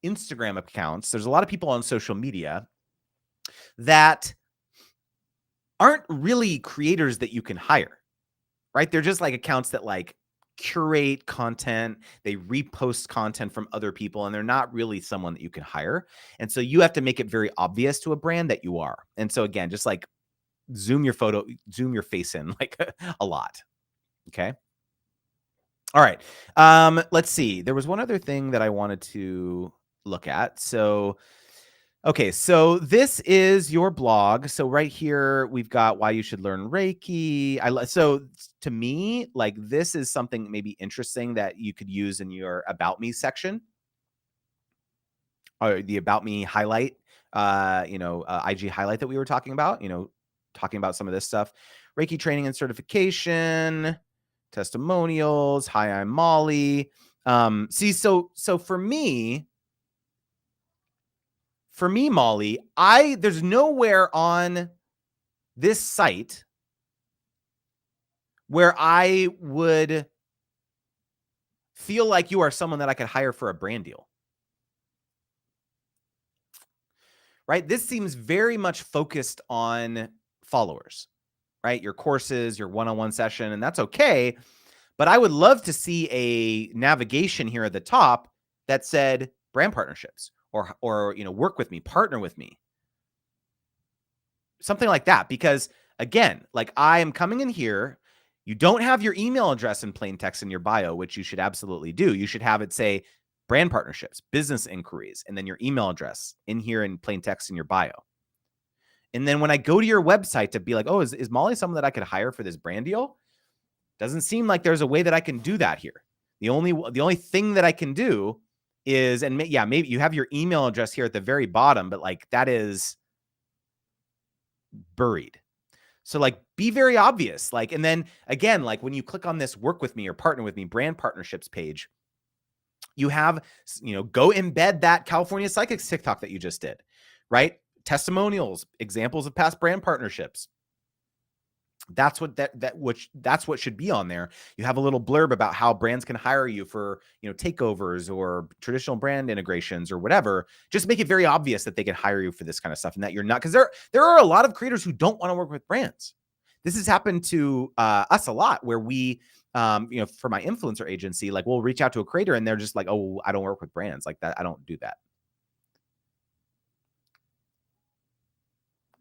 Instagram accounts, there's a lot of people on social media that aren't really creators that you can hire, right? They're just like accounts that like curate content, they repost content from other people, and they're not really someone that you can hire. And so you have to make it very obvious to a brand that you are. And so again, just like zoom your face in like a lot. Okay. All right. Let's see. There was one other thing that I wanted to look at. So, okay. So this is your blog. So right here, we've got why you should learn Reiki. So to me, like this is something maybe interesting that you could use in your About Me section, or the About Me highlight, IG highlight that we were talking about, talking about some of this stuff, Reiki training and certification, testimonials. Hi, I'm Molly. So for me, Molly, there's nowhere on this site where I would feel like you are someone that I could hire for a brand deal. Right? This seems very much focused on followers, right? Your courses, your one-on-one session, and that's okay. But I would love to see a navigation here at the top that said brand partnerships or work with me, partner with me. Something like that, because again, like I am coming in here, you don't have your email address in plain text in your bio, which you should absolutely do. You should have it say brand partnerships, business inquiries, and then your email address in here in plain text in your bio. And then when I go to your website to be like, oh, is Molly someone that I could hire for this brand deal? Doesn't seem like there's a way that I can do that here. The only thing that I can do is, and maybe you have your email address here at the very bottom, but like that is buried. So like be very obvious. Like, and then again, like when you click on this work with me or partner with me brand partnerships page, you have, go embed that California Psychics TikTok that you just did, right? Testimonials, examples of past brand partnerships. That's what should be on there. You have a little blurb about how brands can hire you for, takeovers or traditional brand integrations or whatever. Just make it very obvious that they can hire you for this kind of stuff and that you're not, because there are a lot of creators who don't want to work with brands. This has happened to us a lot where we, for my influencer agency, like we'll reach out to a creator and they're just like, oh, I don't work with brands like that. I don't do that.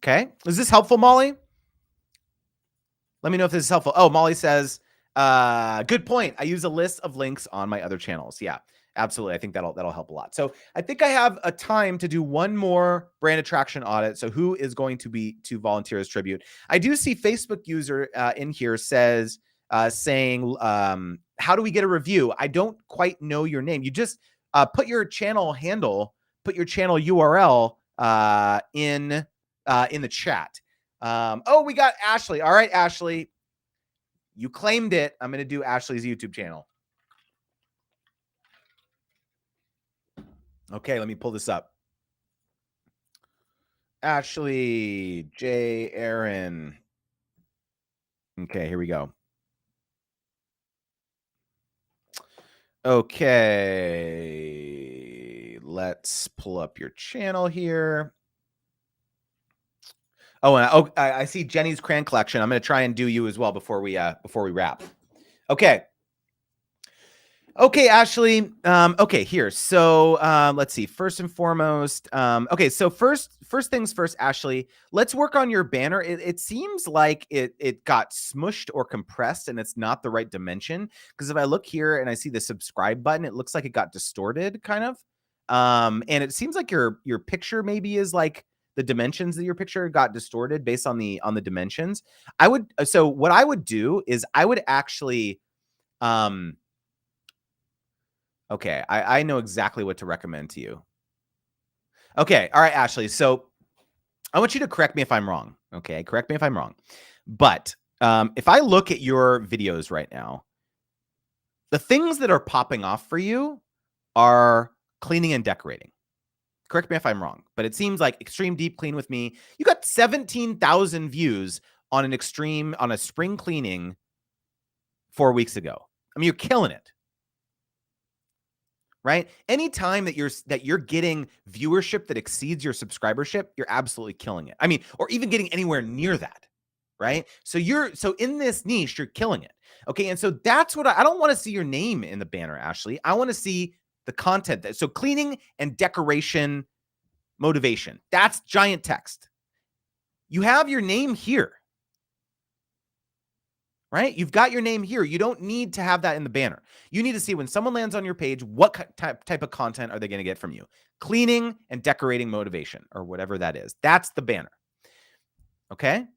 Okay. Is this helpful, Molly? Let me know if this is helpful. Oh, Molly says, good point. I use a list of links on my other channels. Yeah, absolutely. I think that'll help a lot. So I think I have a time to do one more brand attraction audit. So who is going to volunteer as tribute? I do see Facebook user in here saying, how do we get a review? I don't quite know your name. You just put your channel handle, put your channel URL in the chat. Oh, we got Ashley. All right, Ashley, you claimed it. I'm going to do Ashley's YouTube channel. Okay, let me pull this up. Ashley J. Aaron. Okay, here we go. Okay, let's pull up your channel here. Oh, and I see Jenny's crayon collection. I'm going to try and do you as well before we wrap. Okay. Okay, Ashley. Okay, here. So let's see. First and foremost, okay. So first things first, Ashley. Let's work on your banner. It seems like it got smushed or compressed, and it's not the right dimension. Because if I look here and I see the subscribe button, it looks like it got distorted, kind of. And it seems like your picture maybe is like the dimensions of your picture got distorted based on the dimensions. So what I would do is I would actually okay, I know exactly what to recommend to you. Okay, all right, Ashley. So I want you to correct me if I'm wrong. Okay, correct me if I'm wrong. But if I look at your videos right now, the things that are popping off for you are cleaning and decorating. Correct me if I'm wrong, but it seems like Extreme Deep Clean with me. You got 17,000 views on a spring cleaning 4 weeks ago. I mean, you're killing it. Right? Anytime that you're getting viewership that exceeds your subscribership, you're absolutely killing it. I mean, or even getting anywhere near that, right? So in this niche, you're killing it. Okay, and so that's what I don't want to see your name in the banner, Ashley. I want to see the content. So cleaning and decoration motivation. That's giant text. You have your name here. Right? You've got your name here. You don't need to have that in the banner. You need to see when someone lands on your page, what type of content are they going to get from you? Cleaning and decorating motivation or whatever that is. That's the banner. Okay?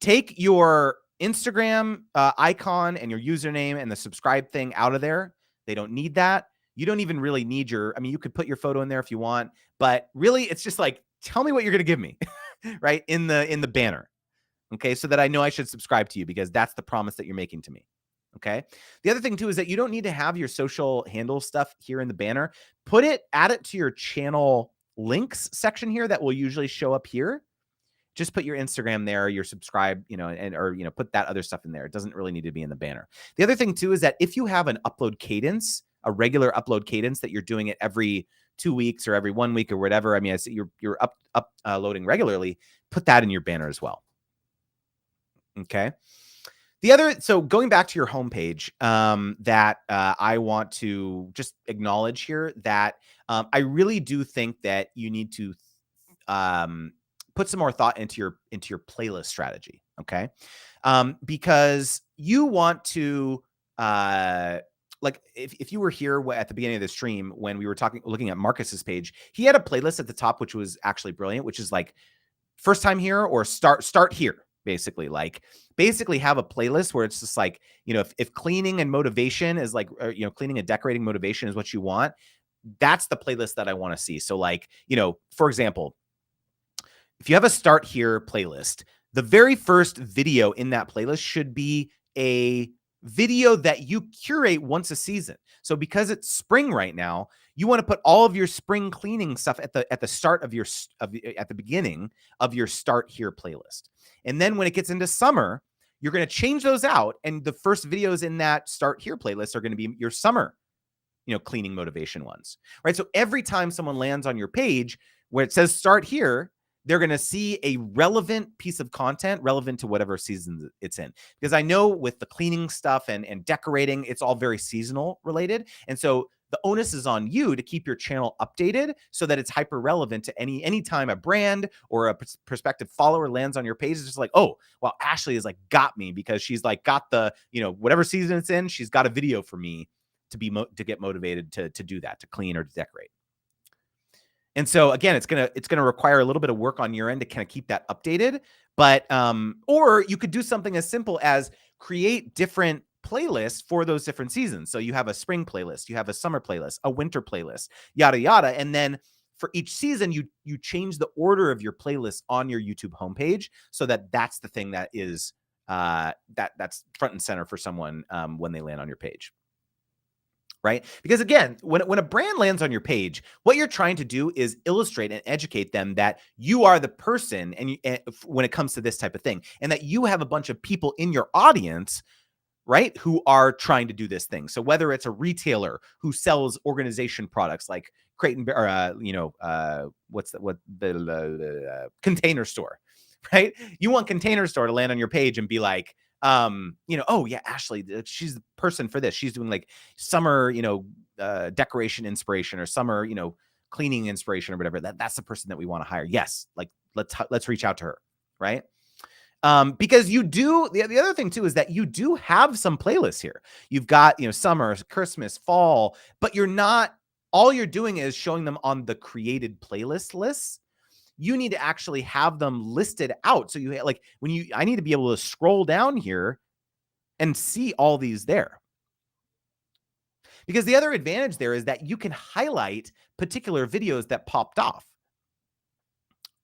Take your Instagram icon and your username and the subscribe thing out of there. They don't need that. You don't even really need you could put your photo in there if you want, but really it's just like, tell me what you're going to give me, right? In the banner. Okay, so that I know I should subscribe to you because that's the promise that you're making to me. Okay. The other thing too is that you don't need to have your social handle stuff here in the banner. Add it to your channel links section here that will usually show up here. Just put your Instagram there, your subscribe, or put that other stuff in there. It doesn't really need to be in the banner. The other thing too is that if you have an upload cadence, a regular upload cadence that you're doing it every 2 weeks or every 1 week or whatever, I mean, I see you're uploading regularly, put that in your banner as well. Okay. So going back to your homepage, that I want to just acknowledge here that I really do think that you need to put some more thought into your playlist strategy. Okay, because you want to like if you were here at the beginning of the stream when we were looking at Marcus's page, he had a playlist at the top which was actually brilliant, which is like first time here or start here, basically. Like basically have a playlist where it's just like, if cleaning and motivation is like, cleaning and decorating motivation is what you want, that's the playlist that I want to see. So like, for example, if you have a start here playlist, the very first video in that playlist should be a video that you curate once a season. So because it's spring right now, you want to put all of your spring cleaning stuff at the start of at the beginning of your start here playlist. And then when it gets into summer, you're going to change those out, and the first videos in that start here playlist are going to be your summer, cleaning motivation ones, right? So every time someone lands on your page where it says start here, they're going to see a relevant piece of content relevant to whatever season it's in. Because I know with the cleaning stuff and decorating, it's all very seasonal related. And so the onus is on you to keep your channel updated so that it's hyper relevant to any time a brand or a prospective follower lands on your page. It's just like, oh, well, Ashley is like got me because she's like got the, whatever season it's in, she's got a video for me to get motivated to do that, to clean or to decorate. And so again, it's gonna require a little bit of work on your end to kind of keep that updated. But or you could do something as simple as create different playlists for those different seasons. So you have a spring playlist, you have a summer playlist, a winter playlist, yada yada, and then for each season, you change the order of your playlist on your YouTube homepage so that that's the thing that is that's front and center for someone when they land on your page. Right? Because again, when a brand lands on your page, what you're trying to do is illustrate and educate them that you are the person and when it comes to this type of thing, and that you have a bunch of people in your audience, right, who are trying to do this thing. So whether it's a retailer who sells organization products like Crayon or Container Store, right? You want Container Store to land on your page and be like, oh yeah, Ashley, she's the person for this. She's doing like summer, decoration inspiration or summer, cleaning inspiration or whatever. That's the person that we want to hire. Yes, like let's reach out to her, right? Because you do the other thing too is that you do have some playlists here. You've got summer, Christmas, fall, but all you're doing is showing them on the created playlist lists. You need to actually have them listed out. So you like I need to be able to scroll down here and see all these there. Because the other advantage there is that you can highlight particular videos that popped off.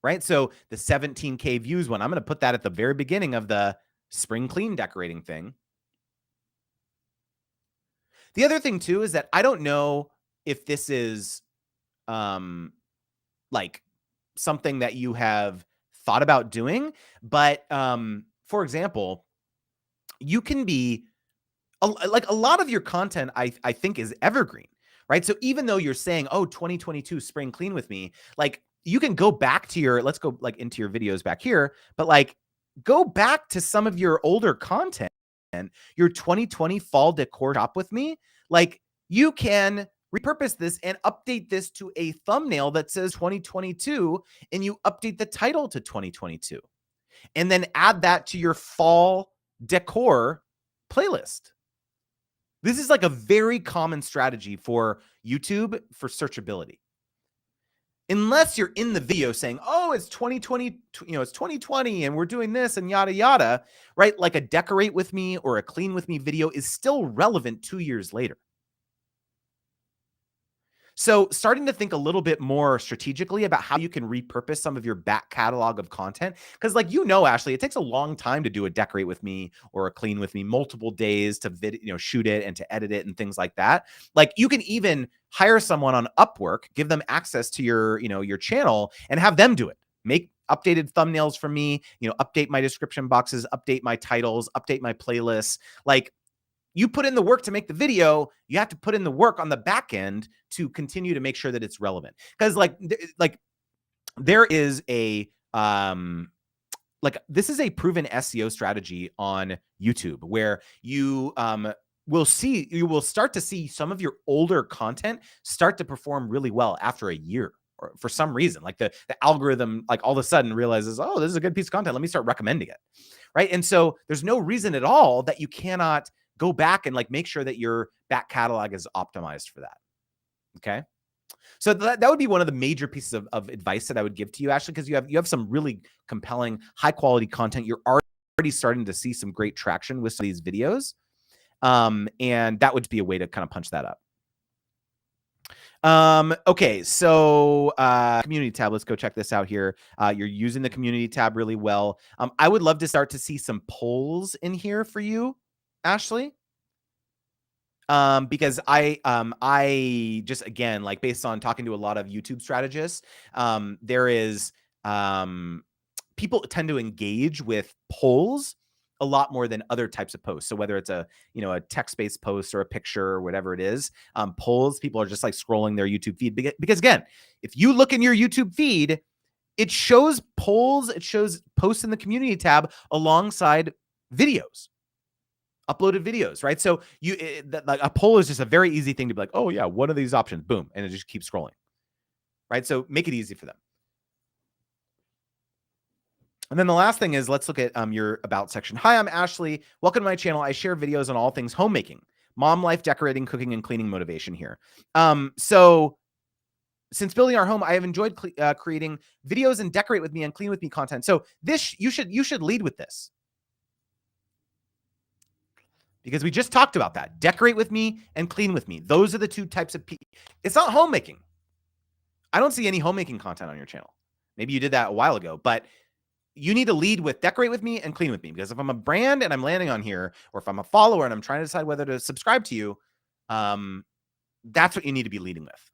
Right? So the 17K views one, I'm going to put that at the very beginning of the spring clean decorating thing. The other thing too is that I don't know if this is like something that you have thought about doing, but for example, you can be like a lot of your content I think is evergreen, right? So even though you're saying, oh, 2022 spring clean with me, like you can go back to let's go like into your videos back here, but like go back to some of your older content, your 2020 fall decor shop with me. Like you can repurpose this and update this to a thumbnail that says 2022 and you update the title to 2022 and then add that to your fall decor playlist. This is like a very common strategy for YouTube for searchability. Unless you're in the video saying, oh, it's 2020, it's 2020 and we're doing this and yada, yada, right? Like a decorate with me or a clean with me video is still relevant 2 years later. So starting to think a little bit more strategically about how you can repurpose some of your back catalog of content. Because like, Ashley, it takes a long time to do a decorate with me or a clean with me, multiple days to shoot it and to edit it and things like that. Like you can even hire someone on Upwork, give them access to your channel and have them do it. Make updated thumbnails for me, update my description boxes, update my titles, update my playlists. Like, you put in the work to make the video, you have to put in the work on the back end to continue to make sure that it's relevant. Because like there is a like this is a proven SEO strategy on YouTube where you will start to see some of your older content start to perform really well after a year, or for some reason, like the algorithm, like all of a sudden realizes, oh, this is a good piece of content. Let me start recommending it. Right. And so there's no reason at all that you cannot go back and like make sure that your back catalog is optimized for that. Okay. So that would be one of the major pieces of advice that I would give to you, Ashley, because you have some really compelling, high quality content. You're already starting to see some great traction with some of these videos. And that would be a way to kind of punch that up. Okay, so community tab. Let's go check this out here. You're using the community tab really well. I would love to start to see some polls in here for you, Ashley. Because I just, again, like based on talking to a lot of YouTube strategists, there is people tend to engage with polls a lot more than other types of posts. So whether it's a text-based post or a picture or whatever it is, polls, people are just like scrolling their YouTube feed because again, if you look in your YouTube feed, it shows polls, it shows posts in the community tab alongside videos. Uploaded videos, right? So like a poll is just a very easy thing to be like, oh yeah, one of these options, boom, and it just keeps scrolling, right? So make it easy for them. And then the last thing is, let's look at your about section. Hi, I'm Ashley. Welcome to my channel. I share videos on all things homemaking, mom life, decorating, cooking, and cleaning motivation here. So since building our home, I have enjoyed creating videos and decorate with me and clean with me content. So this you should lead with this. Because we just talked about that. Decorate with me and clean with me. Those are the two types of people. It's not homemaking. I don't see any homemaking content on your channel. Maybe you did that a while ago, but you need to lead with decorate with me and clean with me. Because if I'm a brand and I'm landing on here, or if I'm a follower and I'm trying to decide whether to subscribe to you, that's what you need to be leading with.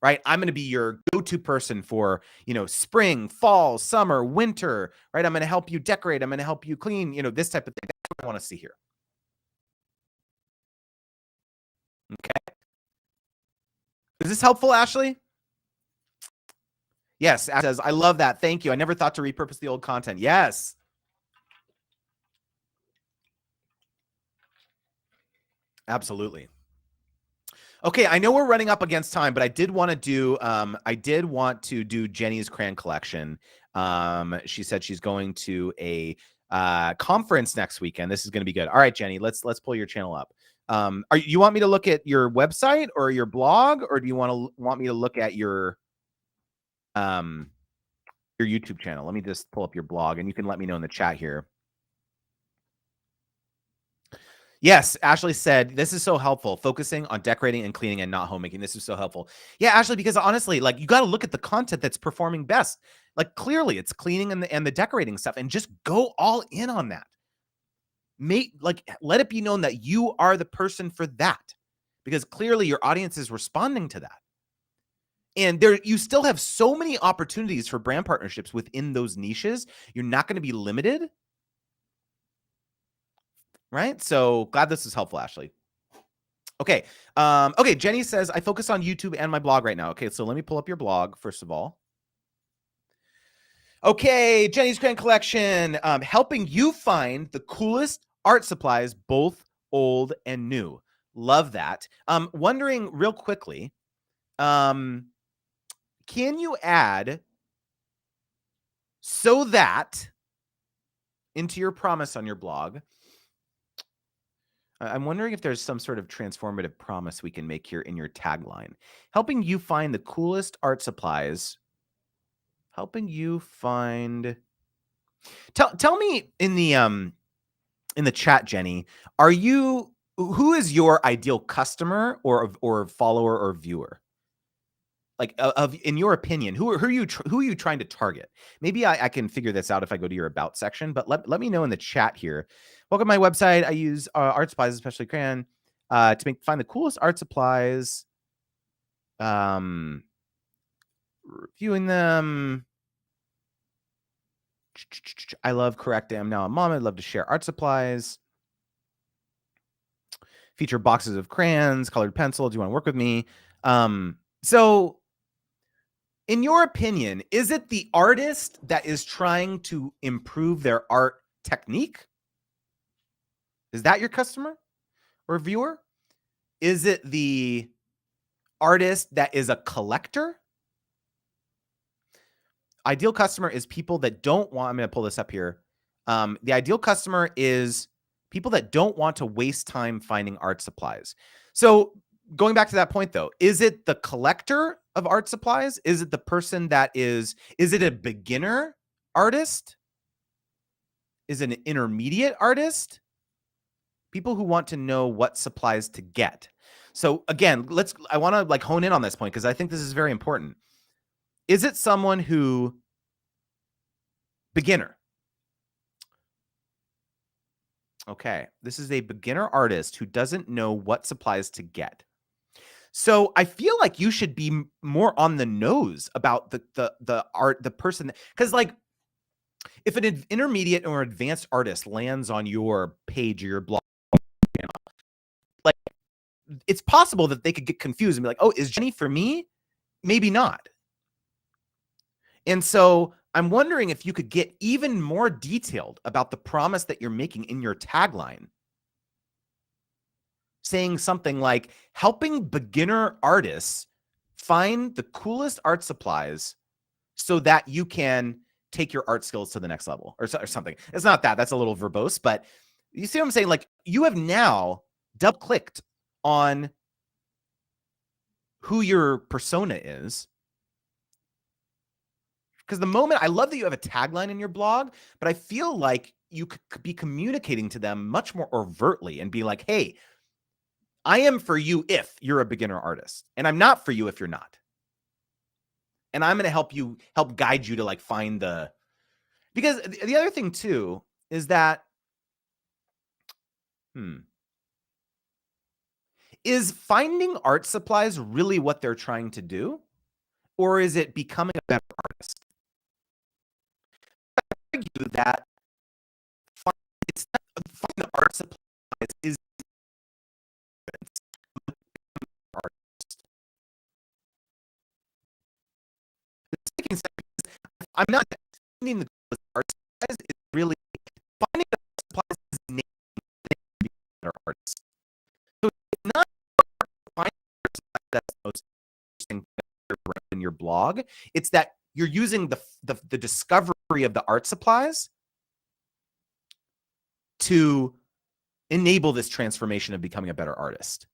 Right? I'm going to be your go-to person for, spring, fall, summer, winter, right? I'm going to help you decorate. I'm going to help you clean, this type of thing. That's what I want to see here. Okay. Is this helpful, Ashley? Yes, Ashley says, I love that. Thank you. I never thought to repurpose the old content. Yes. Absolutely. Okay, I know we're running up against time, but I did want to do Jenny's Crayon collection. She said she's going to a conference next weekend. This is going to be good. All right, Jenny, let's pull your channel up. You want me to look at your website or your blog, or do you want me to look at your YouTube channel? Let me just pull up your blog, and you can let me know in the chat here. Yes, Ashley said, this is so helpful. Focusing on decorating and cleaning and not homemaking. This is so helpful. Yeah, Ashley, because honestly, like you got to look at the content that's performing best. Like clearly it's cleaning and the decorating stuff, and just go all in on that. Let it be known that you are the person for that, because clearly your audience is responding to that. And you still have so many opportunities for brand partnerships within those niches. You're not going to be limited. Right? So glad this is helpful, Ashley. Okay. Okay. Jenny says, I focus on YouTube and my blog right now. Okay. So let me pull up your blog, first of all. Okay. Jenny's Crayon collection, helping you find the coolest art supplies, both old and new. Love that. Wondering real quickly, can you add so that into your promise on your blog? I'm wondering if there's some sort of transformative promise we can make here in your tagline. Helping you find the coolest art supplies. Helping you find. Tell me in the chat, Jenny, who is your ideal customer or follower or viewer? Like in your opinion, who are you trying to target? Maybe I can figure this out if I go to your about section, but let me know in the chat here. Welcome to my website. I use art supplies, especially Crayon, to find the coolest art supplies. Reviewing them. I love correcting. I'm now a mom. I'd love to share art supplies. Feature boxes of crayons, colored pencil. Do you want to work with me? So In your opinion, is it the artist that is trying to improve their art technique? Is that your customer or viewer? Is it the artist that is a collector? Ideal customer is people that don't want, I'm going to pull this up here. The ideal customer is people that don't want to waste time finding art supplies. So going back to that point though, is it the collector of art supplies? Is it the person that is it a beginner artist? Is it an intermediate artist? People who want to know what supplies to get. So again, I want to like hone in on this point because I think this is very important. Is it someone who beginner? Okay, this is a beginner artist who doesn't know what supplies to get. So I feel like you should be more on the nose about the art, the person, because like if an intermediate or advanced artist lands on your page or your blog channel, like it's possible that they could get confused and be like, oh, is Jenny for me? Maybe not. And so I'm wondering if you could get even more detailed about the promise that you're making in your tagline. Saying something like helping beginner artists find the coolest art supplies so that you can take your art skills to the next level or something. It's not that. That's a little verbose, but you see what I'm saying? Like you have now double clicked on who your persona is. Because the moment, I love that you have a tagline in your blog, but I feel like you could be communicating to them much more overtly and be like, hey, I am for you if you're a beginner artist, and I'm not for you if you're not. And I'm going to help guide you to like find because the other thing too is that, is finding art supplies really what they're trying to do? Or is it becoming a better artist? I argue that finding the art supplies is artist. I'm not finding the art supplies is really finding the art supplies is naming the better artist. So it's not finding art supplies that's the most interesting thing in your blog. It's that you're using the discovery of the art supplies to enable this transformation of becoming a better artist.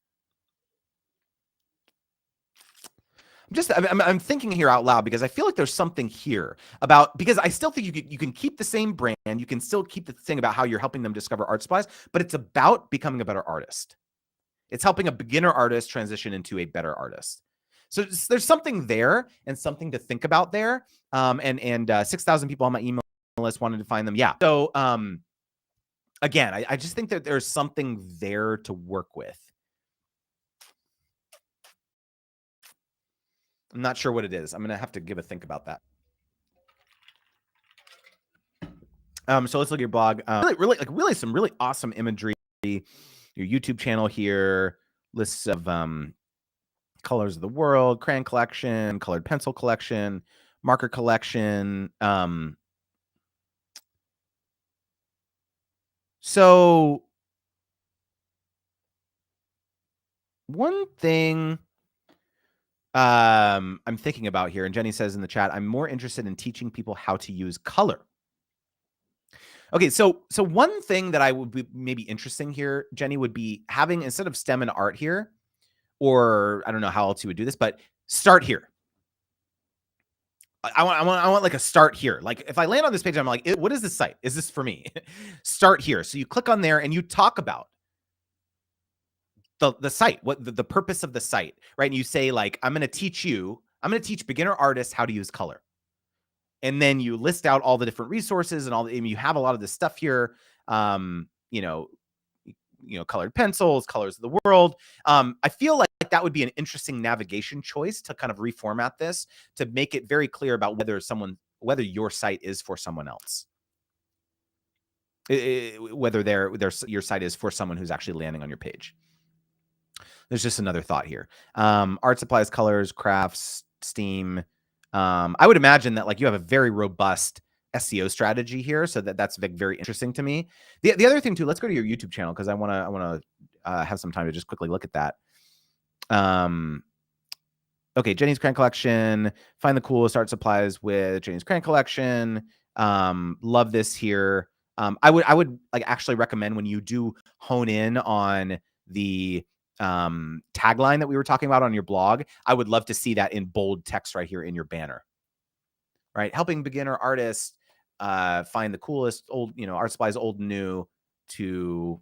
I'm thinking here out loud because I feel like there's something here about, because I still think you can keep the same brand, you can still keep the thing about how you're helping them discover art supplies, but it's about becoming a better artist. It's helping a beginner artist transition into a better artist. So there's something there and something to think about there. And 6,000 people on my email list wanted to find them. Yeah. So again, I just think that there's something there to work with. I'm not sure what it is. I'm going to have to give a think about that. So let's look at your blog. Really some really awesome imagery. Your YouTube channel here, lists of colors of the world, crayon collection, colored pencil collection, marker collection. So one thing I'm thinking about here, and Jenny says in the chat, I'm more interested in teaching people how to use color. Okay, so one thing that I would be maybe interesting here, Jenny, would be having, instead of STEM and art here, or I don't know how else you would do this, but start here. I want like a start here. Like if I land on this page, I'm like, what is this site? Is this for me? Start here. So you click on there and you talk about the site, what the purpose of the site, right? And you say like, I'm going to teach beginner artists how to use color. And then you list out all the different resources and you have a lot of this stuff here. Colored pencils, colors of the world. I feel like that would be an interesting navigation choice to kind of reformat this to make it very clear about whether your site is for someone else. Whether your site is for someone who's actually landing on your page. There's just another thought here. Art supplies, colors, crafts, Steam, I would imagine that like you have a very robust SEO strategy here, so that's very interesting to me. The other thing too, let's go to your YouTube channel because I want to have some time to just quickly look at that. Okay, Jenny's Crayon Collection. Find the coolest art supplies with Jenny's Crayon Collection. Love this here. I would like actually recommend when you do hone in on the tagline that we were talking about on your blog, I would love to see that in bold text right here in your banner. Right, helping beginner artists find the coolest old, art supplies, old and new, to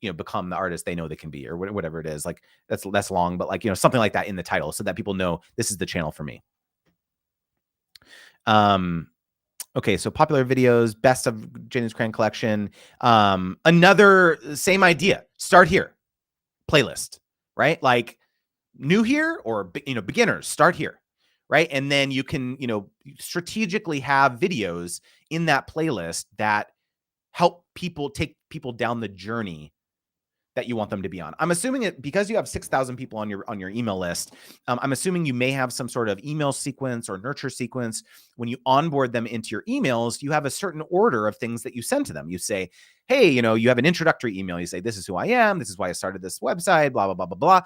become the artist they know they can be, or whatever it is. Like that's long, but like something like that in the title, so that people know this is the channel for me. Okay, so popular videos, best of Jenny's Crayon Collection. Another same idea. Start here, playlist, right? Like new here or beginners, start here. Right. And then you can, strategically have videos in that playlist that help take people down the journey that you want them to be on. I'm assuming it because you have 6,000 people on your email list. I'm assuming you may have some sort of email sequence or nurture sequence. When you onboard them into your emails, you have a certain order of things that you send to them. You say, hey, you have an introductory email. You say, this is who I am. This is why I started this website, blah, blah, blah, blah, blah.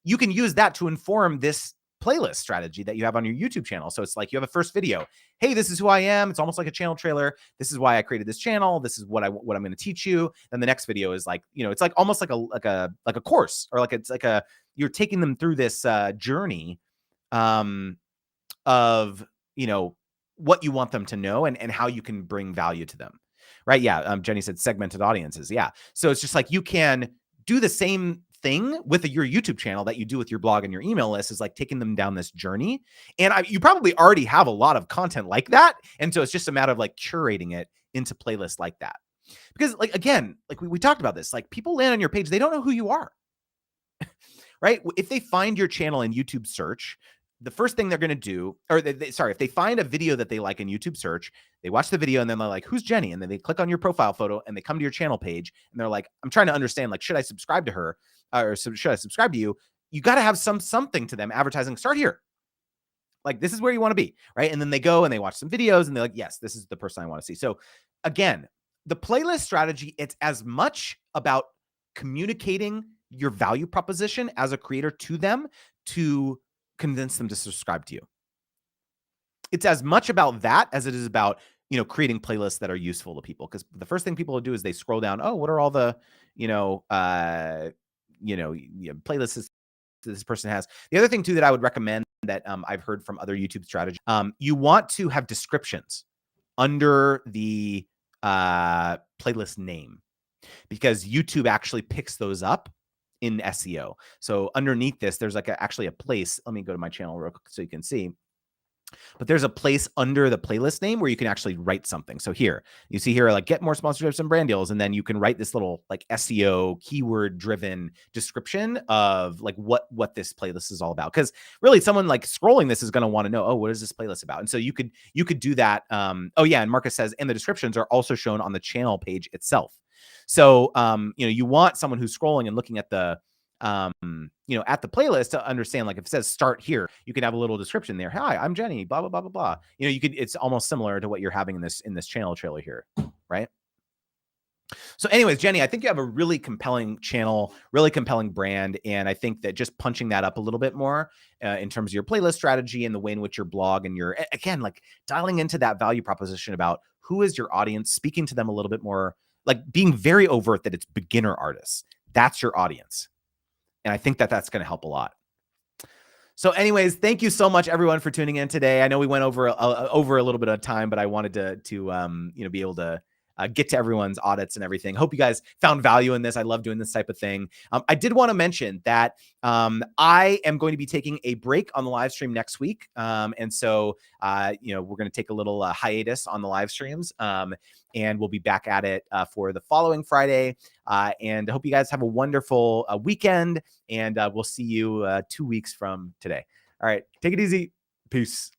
You can use that to inform this playlist strategy that you have on your YouTube channel. So it's like you have a first video. Hey, this is who I am. It's almost like a channel trailer. This is why I created this channel. This is what I'm going to teach you. Then the next video is like, it's like almost like a course, or like it's like you're taking them through this journey of what you want them to know and how you can bring value to them. Right? Yeah. Jenny said segmented audiences. Yeah. So it's just like you can do the same thing with your YouTube channel that you do with your blog and your email list, is like taking them down this journey. And you probably already have a lot of content like that. And so it's just a matter of like curating it into playlists like that. Because like, again, like we talked about this, like people land on your page, they don't know who you are. Right? If they find your channel in YouTube search, the first thing they're going to do, or if they find a video that they like in YouTube search, they watch the video and then they're like, who's Jenny? And then they click on your profile photo and they come to your channel page and they're like, I'm trying to understand, like, should I subscribe to her? Or should I subscribe to you? You got to have something to them advertising. Start here. Like, this is where you want to be, right? And then they go and they watch some videos and they're like, yes, this is the person I want to see. So again, the playlist strategy, it's as much about communicating your value proposition as a creator to them to convince them to subscribe to you. It's as much about that as it is about, creating playlists that are useful to people. Because the first thing people will do is they scroll down. Oh, what are all the, playlists this person has? The other thing too that I would recommend that I've heard from other YouTube strategies, you want to have descriptions under the playlist name, because YouTube actually picks those up in SEO. So underneath this, there's like actually a place. Let me go to my channel real quick so you can see. But there's a place under the playlist name where you can actually write something. So here, you see here, like, get more sponsorships and brand deals. And then you can write this little like SEO keyword driven description of like what this playlist is all about. Because really someone like scrolling this is going to want to know, oh, what is this playlist about? And so you could do that. Oh yeah. And Marcus says, and the descriptions are also shown on the channel page itself. So, you want someone who's scrolling and looking at the, at the playlist to understand, like if it says start here, you can have a little description there. Hi, I'm Jenny, blah, blah, blah, blah, blah. It's almost similar to what you're having in this channel trailer here, right? So anyways, Jenny, I think you have a really compelling channel, really compelling brand. And I think that just punching that up a little bit more in terms of your playlist strategy and the way in which your blog and your, again, like dialing into that value proposition about who is your audience, speaking to them a little bit more, like being very overt that it's beginner artists. That's your audience. And I think that that's going to help a lot. So anyways, thank you so much, everyone, for tuning in today. I know we went over a little bit of time, but I wanted to be able to get to everyone's audits and everything. Hope you guys found value in this. I love doing this type of thing. I did want to mention that I am going to be taking a break on the live stream next week. And so, we're going to take a little hiatus on the live streams. And we'll be back at it for the following Friday. And I hope you guys have a wonderful weekend. And we'll see you 2 weeks from today. All right. Take it easy. Peace.